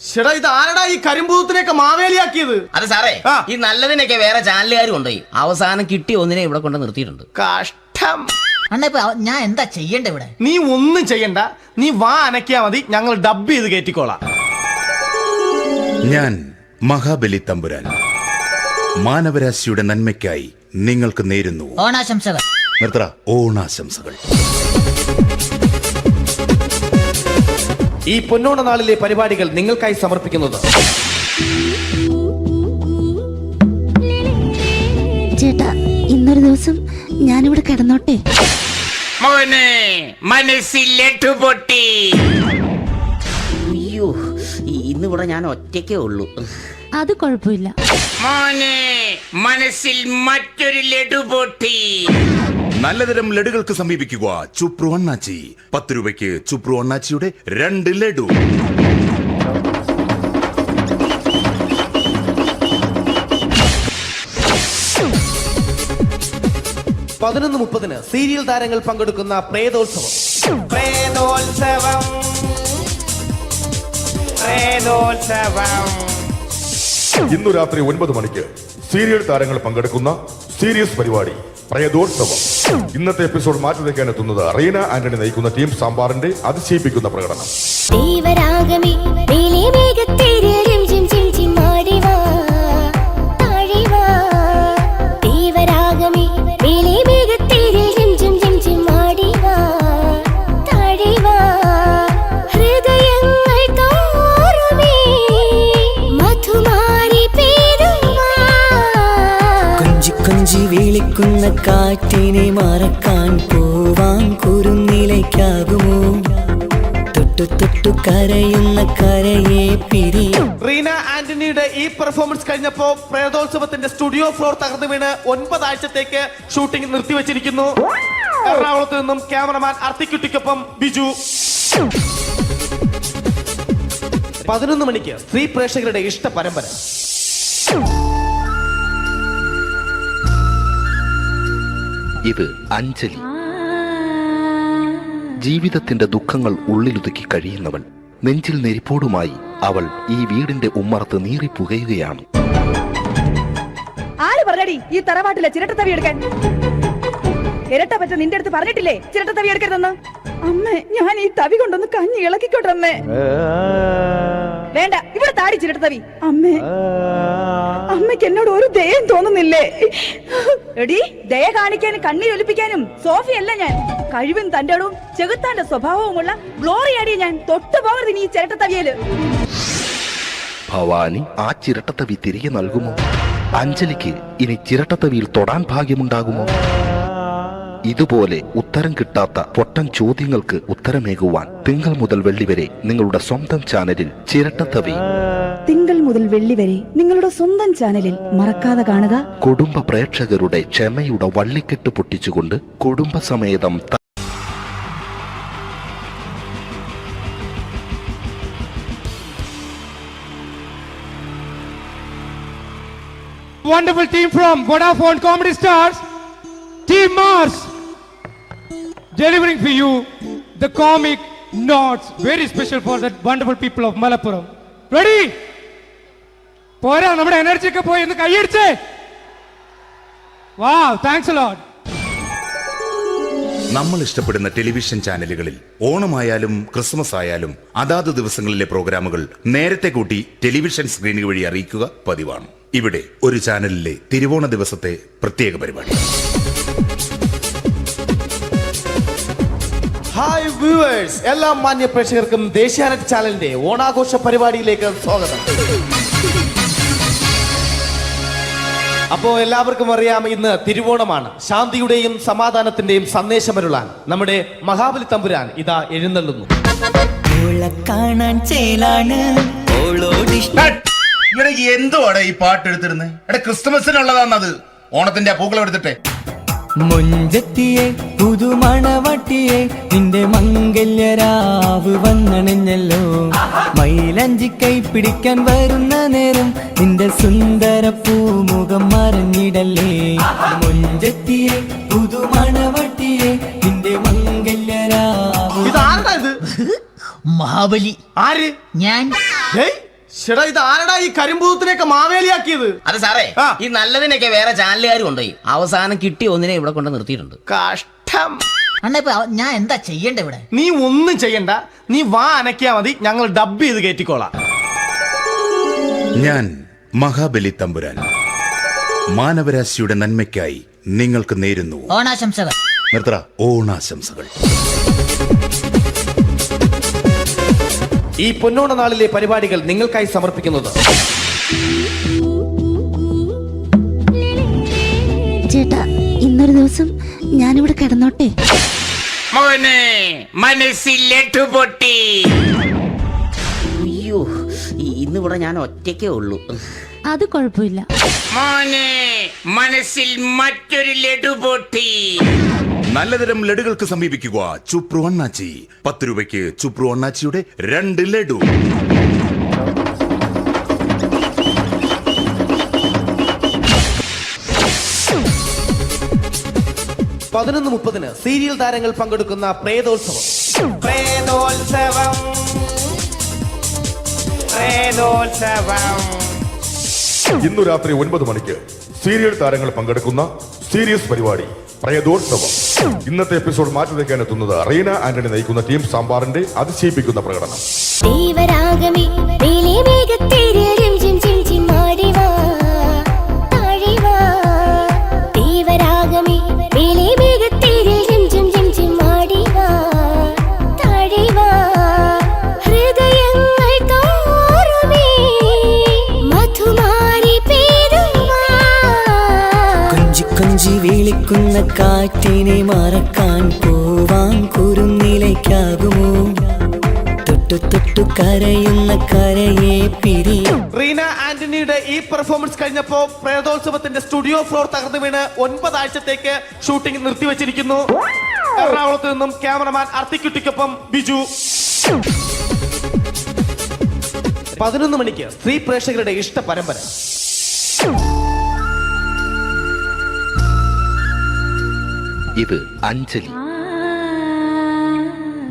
ചേട്ടാ, ഇത് ആരടാ ഈ കരിമ്പൂത്തിനെയൊക്കെ മാവേലിയാക്കിയത്? അതെ സാറേ, ഈ നല്ലതിനൊക്കെ വേറെ ചാനലുകാർ കൊണ്ടുപോയി അവസാനം കിട്ടിയ ഒന്നിനെ ഇവിടെ കൊണ്ട് നിർത്തിയിട്ടുണ്ട്. കഷ്ടം. ഞാൻ എന്താ ചെയ്യണ്ട ഇവിടെ? നീ ഒന്നും ചെയ്യണ്ട, നീ വാ അനക്കിയാ മതി, ഞങ്ങൾ ഡബ് ചെയ്ത് കയറ്റിക്കോളാം. ഞാൻ മഹാബലി തമ്പുരാൻ മാനവരാശിയുടെ നന്മയ്ക്കായി നിങ്ങൾക്ക് നേരുന്നു ഓണാശംസകൾ. നിർത്തറ, ഓണാശംസകൾ. ഈ പൊന്നോണ നാളിലെ പരിപാടികൾ നിങ്ങൾക്കായി സമർപ്പിക്കുന്നത് ചേട്ടാ, ഇന്നൊരു ദിവസം ഞാനിവിടെ കിടന്നോട്ടെ. മോനെ മനസ്സിലെട്ടു പൊട്ടി. അയ്യോ, ഇന്നിവിടെ ഞാൻ ഒറ്റയ്ക്കേ ഉള്ളൂ. അത് കുഴപ്പമില്ല. മോനെ മനസ്സിൽ മറ്റൊരു ലഡു പൊട്ടി. നല്ലതരം ലഡുകൾക്ക് സമീപിക്കുക ചുപ്രു അണ്ണാച്ചി. 10 രൂപയ്ക്ക് ചുപ്രു അണ്ണാച്ചിയുടെ 2 ലഡു. പതിനൊന്ന് 30 സീരിയൽ താരങ്ങൾ പങ്കെടുക്കുന്ന പ്രേതോത്സവം. ഇന്നു രാത്രി 9 മണിക്ക് സീരിയൽ താരങ്ങൾ പങ്കെടുക്കുന്ന സീരിയസ് പരിപാടി പ്രേതോത്സവം. ഇന്നത്തെ എപ്പിസോഡ് മാറ്റി വയ്ക്കാൻ എത്തുന്നത് റീന ആന്റണി നയിക്കുന്ന ടീം സാമ്പാറിന്റെ അതിശയിപ്പിക്കുന്ന പ്രകടനം. വിളിക്കുന്ന കാറ്റിനെ മറക്കാൻ പോവാൻ കുറുനിലയ്ക്കാകുമോ? തൊട്ടു തൊട്ടു കരയുന്ന കരയെ പിരിയും. റീന ആന്റണിയുടെ ഈ പെർഫോമൻസ് കഴിഞ്ഞപ്പോ പ്രേതോത്സവത്തിന്റെ സ്റ്റുഡിയോ ഫ്ലോർ തകർന്നു വീണ് 9 ആഴ്ചത്തേക്ക് ഷൂട്ടിംഗ് നിർത്തിവെച്ചിരിക്കുന്നു. എറണാകുളത്ത് നിന്നും ക്യാമറമാൻ അർത്തിക്കുട്ടിക്കൊപ്പം ബിജു. 11 മണിക്ക് സ്ത്രീ പ്രേക്ഷകരുടെ ഇഷ്ട പരമ്പര. ഇത് അഞ്ജലി. ജീവിതത്തിന്റെ ദുഃഖങ്ങൾ ഉള്ളിലൊതുക്കി കഴിയുന്നവൾ. നെഞ്ചിൽ നെരിപ്പോടുമായി അവൾ ഈ വീടിന്റെ ഉമ്മറത്ത് നീറി പുകയുകയാണ്. ആര് പറഞ്ഞടി ഈ തറവാട്ടിലെ ചിരട്ടത്തവി എടുക്കാൻ? ഇരട്ട പറ്റ നിന്റെ അടുത്ത് പറഞ്ഞിട്ടില്ലേ ചിരട്ടത്തവി എടുക്കരുതെന്ന്? അമ്മേ, ഞാൻ ഈ തവി കൊണ്ടൊന്ന് കഞ്ഞി ഇളക്കിക്കോട്ടെ അമ്മേ. വേണ്ട, ഇവിടെ താടി ചിരട്ടത്തവി. അമ്മേ, അമ്മയ്ക്ക് എന്നോട് ഒരു ദയം തോന്നുന്നില്ലേ? എടി, ദയ കാണിക്കാനും കണ്ണീരൊലിപ്പിക്കാനും സോഫിയല്ല ഞാൻ. കഴിവും തന്റെടവും ചെകുത്താന്റെ സ്വഭാവവുമുള്ള ഗ്ലോറിയാടി ഞാൻ. തൊട്ടു പോകരുത് നീ ചിരട്ടത്തവിയല്. ഭവാനി ആ ചിരട്ടത്തവി തിരികെ നൽകുമോ? അഞ്ജലിക്ക് ഇനി ചിരട്ടത്തവിയിൽ തൊടാൻ ഭാഗ്യമുണ്ടാകുമോ? ഇതുപോലെ ഉത്തരം കിട്ടാത്ത പൊട്ടൻ ചോദ്യങ്ങൾക്ക് ഉത്തരമേകുവാൻ തിങ്കൾ മുതൽ വെള്ളി വരെ നിങ്ങളുടെ സ്വന്തം ചാനലിൽ ചിരട്ടത്തവി. തിങ്കൾ മുതൽ വെള്ളി വരെ നിങ്ങളുടെ സ്വന്തം ചാനലിൽ മറക്കാതെ കാണുക. കുടുംബ പ്രേക്ഷകരുടെ ക്ഷമയുടെ വള്ളിക്കെട്ട് പൊട്ടിച്ചുകൊണ്ട് കുടുംബസമേതം wonderful team from Vodafone Comedy Stars, Team Mars, delivering for you the comic notes, very special for the wonderful people of Malappuram. Ready? പോരാ, നമ്മുടെ എനർജി ഒക്കെ പോയി ഒന്ന് കൈയടിച്ചേ. Wow, thanks a lot. നമ്മൾ ഇഷ്ടപ്പെടുന്ന ടെലിവിഷൻ ചാനലുകളിൽ ഓണമായാലും ക്രിസ്മസ് ആയാലും അതാത് ദിവസങ്ങളിലെ പ്രോഗ്രാമുകൾ നേരത്തെ കൂട്ടി ടെലിവിഷൻ സ്ക്രീനുകൾ വഴി അറിയിക്കുക പതിവാണ്. ഇവിടെ ഒരു ചാനലിലെ തിരുവോണ ദിവസത്തെ പ്രത്യേക പരിപാടി. ഹായ് വ്യൂവേഴ്സ്, എല്ലാ മാന്യ പ്രേക്ഷകർക്കും ദേശീയാനെറ്റ് ചാനലിന്റെ ഓണാഘോഷ പരിപാടിയിലേക്ക് സ്വാഗതം. അപ്പോ എല്ലാവർക്കും അറിയാം, ഇന്ന് തിരുവോണമാണ്. ശാന്തിയുടെയും സമാധാനത്തിന്റെയും സന്ദേശമരുളാൻ നമ്മുടെ മഹാബലി തമ്പുരാൻ ഇതാ എഴുന്നള്ളുന്നു. കാണാൻ ചേലാണ് എന്തുവാടാ ഈ പാട്ട് എടുത്തിരുന്നത്? എടാ, ക്രിസ്തുമസിനുള്ളതാണത്. ഓണത്തിന്റെ പൂക്കളം എടുത്തിട്ടെ. മുഞ്ചത്തിയെ പുതുമണവട്ടിയെ നിന്റെ മംഗല്യരാവ് വന്നണഞ്ഞല്ലോ. മൈലഞ്ചി കൈ പിടിക്കാൻ വരുന്ന നേരം നിന്റെ സുന്ദര പൂമുഖം മറഞ്ഞിടല്ലേ. മുഞ്ചത്തിയെ പുതുമണവട്ടിയെ നിന്റെ മംഗല്യരാവ്. മഹാബലി. ആര്? ഞാൻ. ചേട്ടാ, ഇത് ആരടാ ഈ കരിമ്പൂത്തിനെയൊക്കെ മാവേലിയാക്കിയത്? അതെ സാറേ, ഈ നല്ലതിനൊക്കെ വേറെ ചാനലുകാർ കൊണ്ടുപോയി അവസാനം കിട്ടി ഒന്നിനെ ഇവിടെ കൊണ്ട് നിർത്തിയിട്ടുണ്ട്. കഷ്ടം. ഞാൻ എന്താ ചെയ്യണ്ട ഇവിടെ? നീ ഒന്നും ചെയ്യണ്ട, നീ വാ അനക്കിയാ മതി, ഞങ്ങൾ ഡബ് ചെയ്ത് കയറ്റിക്കോളാം. ഞാൻ മഹാബലി തമ്പുരാൻ മാനവരാശിയുടെ നന്മയ്ക്കായി നിങ്ങൾക്ക് നേരുന്നു ഓണാശംസകൾ. നിർത്തറ. ഓണാശംസകൾ. ഈ പൊന്നോണ നാളിലെ പരിപാടികൾ നിങ്ങൾക്കായി സമർപ്പിക്കുന്നത് ചേട്ടാ, ഇന്നൊരു ദിവസം ഞാനിവിടെ കിടന്നോട്ടെ. മോനെ മനസ്സിലെട്ടു പൊട്ടി. അയ്യോ, ഇന്നിവിടെ ഞാൻ ഒറ്റയ്ക്കേ ഉള്ളൂ. അത് കുഴപ്പമില്ല. മോനെ മനസ്സിൽ മറ്റൊരു ലഡു പൊട്ടി. നല്ലതരം ലഡുകൾക്ക് സമീപിക്കുക ചുപ്രു അണ്ണാച്ചി. 10 രൂപയ്ക്ക് ചുപ്രു അണ്ണാച്ചിയുടെ 2 ലഡു. പതിനൊന്ന് 30 സീരിയൽ താരങ്ങൾ പങ്കെടുക്കുന്ന പ്രേതോത്സവം. ഇന്നു രാത്രി 9 മണിക്ക് സീരിയൽ താരങ്ങൾ പങ്കെടുക്കുന്ന സീരിയസ് പരിപാടി പ്രേതോത്സവം. ഇന്നത്തെ എപ്പിസോഡ് മാറ്റി വയ്ക്കാൻ എത്തുന്നത് റീന ആന്റണി നയിക്കുന്ന ടീം സാമ്പാറിന്റെ അതിശയിപ്പിക്കുന്ന പ്രകടനം. കൊഞ്ചി വിളിക്കുന്ന കാറ്റിനെ മറക്കാൻ പോവാൻ കുരുന്നിലേക്കാകുമോ. തൊട്ടു തൊട്ടു കരയുന്ന കരയെ പിരിയും. റീന ആന്റണിയുടെ ഈ പെർഫോമൻസ് കഴിഞ്ഞപ്പോ പ്രേതോത്സവത്തിന്റെ സ്റ്റുഡിയോ ഫ്ലോർ തകർന്നു വീണ് 9 ആഴ്ചത്തേക്ക് ഷൂട്ടിംഗ് നിർത്തിവെച്ചിരിക്കുന്നു. എറണാകുളത്ത് നിന്നും ക്യാമറമാൻ അർത്തിക്കുട്ടിക്കൊപ്പം ബിജു. 11 മണിക്ക് സ്ത്രീ പ്രേക്ഷകരുടെ ഇഷ്ട പരമ്പര. ഇത് അഞ്ജലി.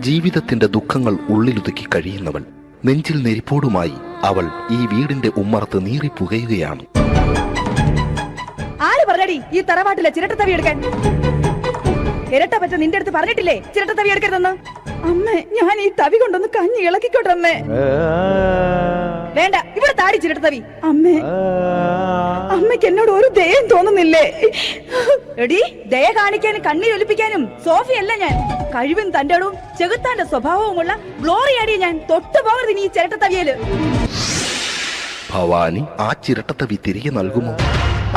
ജീവിതത്തിന്റെ ദുഃഖങ്ങൾ ഉള്ളിലൊതുക്കി കഴിയുന്നവൾ. നെഞ്ചിൽ നെരിപ്പോടുമായി അവൾ ഈ വീടിന്റെ ഉമ്മറത്ത് നീറി പുകയുകയാണ്. ആര് പറഞ്ഞടി ഈ തറവാട്ടിലെ ചിരട്ടത്തവി എടുക്കാൻ? ഇരട്ട പറ്റ നിന്റെ അടുത്ത് പറഞ്ഞിട്ടില്ലേ ചിരട്ടത്തവി എടുക്കരുതെന്ന്? അമ്മേ, ഞാൻ ഈ തവി കൊണ്ടൊന്ന് കഞ്ഞി ഇളക്കിക്കോട്ടെ അമ്മേ. വേണ്ട, ഇവിടെ താടി ചിരട്ടത്തവി. അമ്മേ, അമ്മയ്ക്ക് എന്നോട് ഒരു ദയം തോന്നുന്നില്ലേ? എടി, ദയ കാണിക്കാനും കണ്ണീരൊലിപ്പിക്കാനും സോഫിയല്ല ഞാൻ. കഴിവും തന്റെ ഇടവും ചെകുത്താന്റെ സ്വഭാവവുമുള്ള ഗ്ലോറിയാടി ഞാൻ. തൊട്ടു പോകരുത് ഇനി ഈ ചിരട്ടത്തവിയല്. ഭവാനി ആ ചിരട്ടത്തവി തിരികെ നൽകുമോ?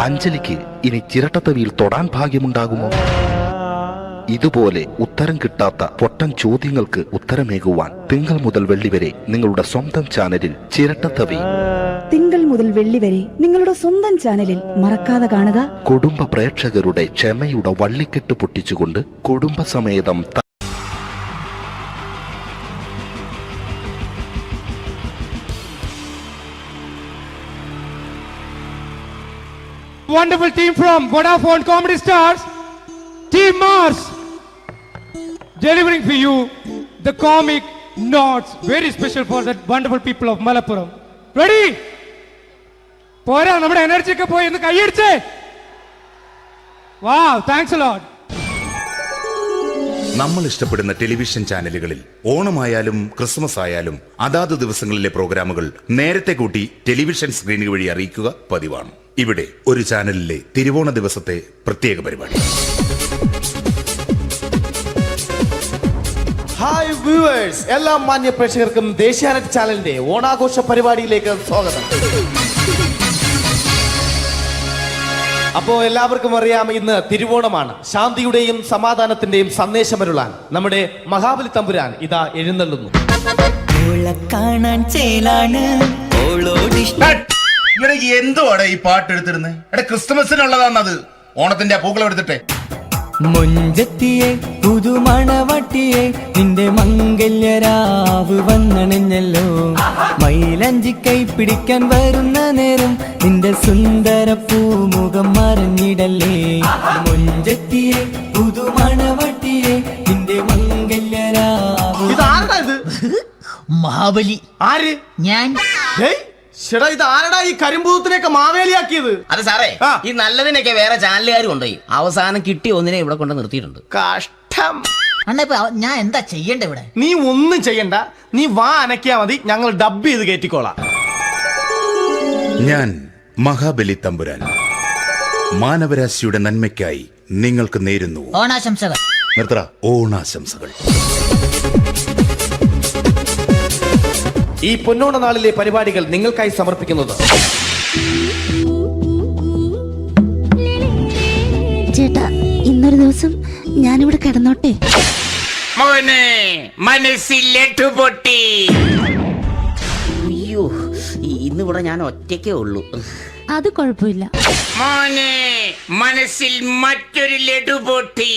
അഞ്ജലിക്ക് ഇനി ചിരട്ടത്തവിയിൽ തൊടാൻ ഭാഗ്യമുണ്ടാകുമോ? ഇതുപോലെ ഉത്തരം കിട്ടാത്ത പൊട്ടൻ ചോദ്യങ്ങൾക്ക് ഉത്തരമേകുവാൻ തിങ്കൾ മുതൽ വെള്ളി വരെ നിങ്ങളുടെ സ്വന്തം ചാനലിൽ ചിരട്ടത്തവി. തിങ്കൾ മുതൽ വെള്ളി വരെ നിങ്ങളുടെ സ്വന്തം ചാനലിൽ മറക്കാതെ കാണുക. കുടുംബ പ്രേക്ഷകരുടെ ക്ഷമയുടെ വള്ളിക്കെട്ട് പൊട്ടിച്ചുകൊണ്ട് കുടുംബസമേതം wonderful team from Vodafone Comedy Stars, Team Mars, delivering for you the comic notes, very special for the wonderful people of Malappuram. Ready? പോരാ, നമ്മുടെ എനർജി ഒക്കെ പോയി ഒന്ന് കൈയടിച്ചേ. Wow, thanks a lot. നമ്മൾ ഇഷ്ടപ്പെടുന്ന ടെലിവിഷൻ ചാനലുകളിൽ ഓണമായാലും ക്രിസ്മസ് ആയാലും അതാത് ദിവസങ്ങളിലെ പ്രോഗ്രാമുകൾ നേരത്തെ കൂട്ടി ടെലിവിഷൻ സ്ക്രീനുകൾ വഴി അറിയിക്കുക പതിവാണ്. ഇവിടെ ഒരു ചാനലിലെ തിരുവോണ ദിവസത്തെ പ്രത്യേക പരിപാടി. ഹായ് വ്യൂവേഴ്സ്, എല്ലാ മാന്യ പ്രേക്ഷകർക്കും ദേശീയാനെറ്റ് ചാനലിന്റെ ഓണാഘോഷ പരിപാടിയിലേക്ക് സ്വാഗതം. അപ്പോ എല്ലാവർക്കും അറിയാം, ഇന്ന് തിരുവോണമാണ്. ശാന്തിയുടെയും സമാധാനത്തിന്റെയും സന്ദേശമരുളാൻ നമ്മുടെ മഹാബലി തമ്പുരാൻ ഇതാ എഴുന്നള്ളുന്നു. കാണാൻ ചേലാണ് എന്തുവാടാ ഈ പാട്ട് എടുത്തിരുന്നത്? എടാ, ക്രിസ്മസിനുള്ളതാണത്. ഓണത്തിന്റെ പൂക്കളം എടുത്തിട്ടെ. മുഞ്ചത്തിയെ പുതുമണവട്ടിയെ നിന്റെ മംഗല്യരാവ് വന്നണഞ്ഞല്ലോ. മൈലഞ്ചി കൈ പിടിക്കാൻ വരുന്ന നേരം നിന്റെ സുന്ദര പൂമുഖം മറിഞ്ഞിടല്ലേ. മുഞ്ചത്തിയെ പുതുമണവട്ടിയെ നിന്റെ മംഗല്യരാവ്. മഹാബലി. ആര്? ഞാൻ. ചേട്ടാ, ഇത് ആരടാ ഈ കരിമ്പൂത്തിനെയൊക്കെ മാവേലിയാക്കിയത്? അത് സാറേ, ഈ നല്ലതിനൊക്കെ വേറെ ചാനലുകാർ കൊണ്ടുപോയി അവസാനം കിട്ടി ഒന്നിനെ ഇവിടെ കൊണ്ട് നിർത്തിയിട്ടുണ്ട്. കഷ്ടം. അണ്ണ ഇപ്പൊ ഞാൻ എന്താ ചെയ്യണ്ട ഇവിടെ? നീ ഒന്നും ചെയ്യണ്ട, നീ വാ അനക്കിയാ മതി, ഞങ്ങൾ ഡബ് ചെയ്ത് കയറ്റിക്കോളാം. ഞാൻ മഹാബലി തമ്പുരാൻ മാനവരാശിയുടെ നന്മയ്ക്കായി നിങ്ങൾക്ക് നേരുന്നു ഓണാശംസകൾ. നിർത്തറ. ഓണാശംസകൾ. ഈ പൊന്നോണ നാളിലെ പരിപാടികൾ നിങ്ങൾക്കായി സമർപ്പിക്കുന്നത് ചേട്ടാ, ഇന്നൊരു ദിവസം ഞാനിവിടെ കിടന്നോട്ടെ. മോനെ മനസ്സിലെട്ടു പൊട്ടി. അയ്യോ, ഇന്നിവിടെ ഞാൻ ഒറ്റയ്ക്കേ ഉള്ളൂ. അത് കുഴപ്പമില്ല. മോനെ മനസ്സിൽ മറ്റൊരു ലഡു പൊട്ടി.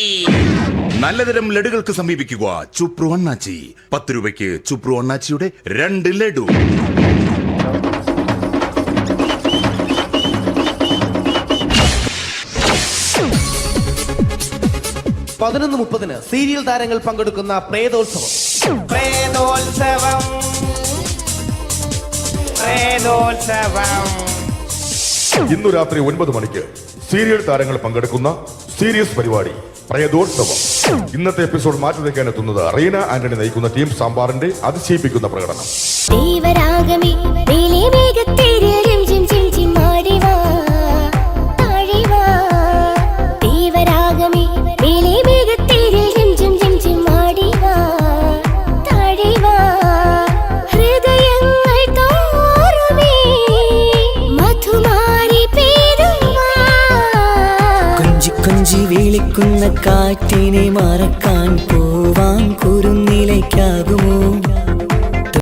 നല്ലതരം ലഡുകൾക്ക് സമീപിക്കുക ചുപ്രു അണ്ണാച്ചി. 10 രൂപയ്ക്ക് ചുപ്രു അണ്ണാച്ചിയുടെ 2 ലഡു. പതിനൊന്ന് 30 സീരിയൽ താരങ്ങൾ പങ്കെടുക്കുന്ന പ്രേതോത്സവം. ഇന്നു രാത്രി 9 മണിക്ക് സീരിയൽ താരങ്ങൾ പങ്കെടുക്കുന്ന സീരിയസ് പരിപാടി പ്രേതോത്സവം. ഇന്നത്തെ എപ്പിസോഡ് മാറ്റി വയ്ക്കാൻ എത്തുന്നത് റീന ആന്റണി നയിക്കുന്ന ടീം സാമ്പാറിന്റെ അതിശയിപ്പിക്കുന്ന പ്രകടനം. കൊഞ്ചി വിളിക്കുന്ന കാറ്റിനെ മറക്കാൻ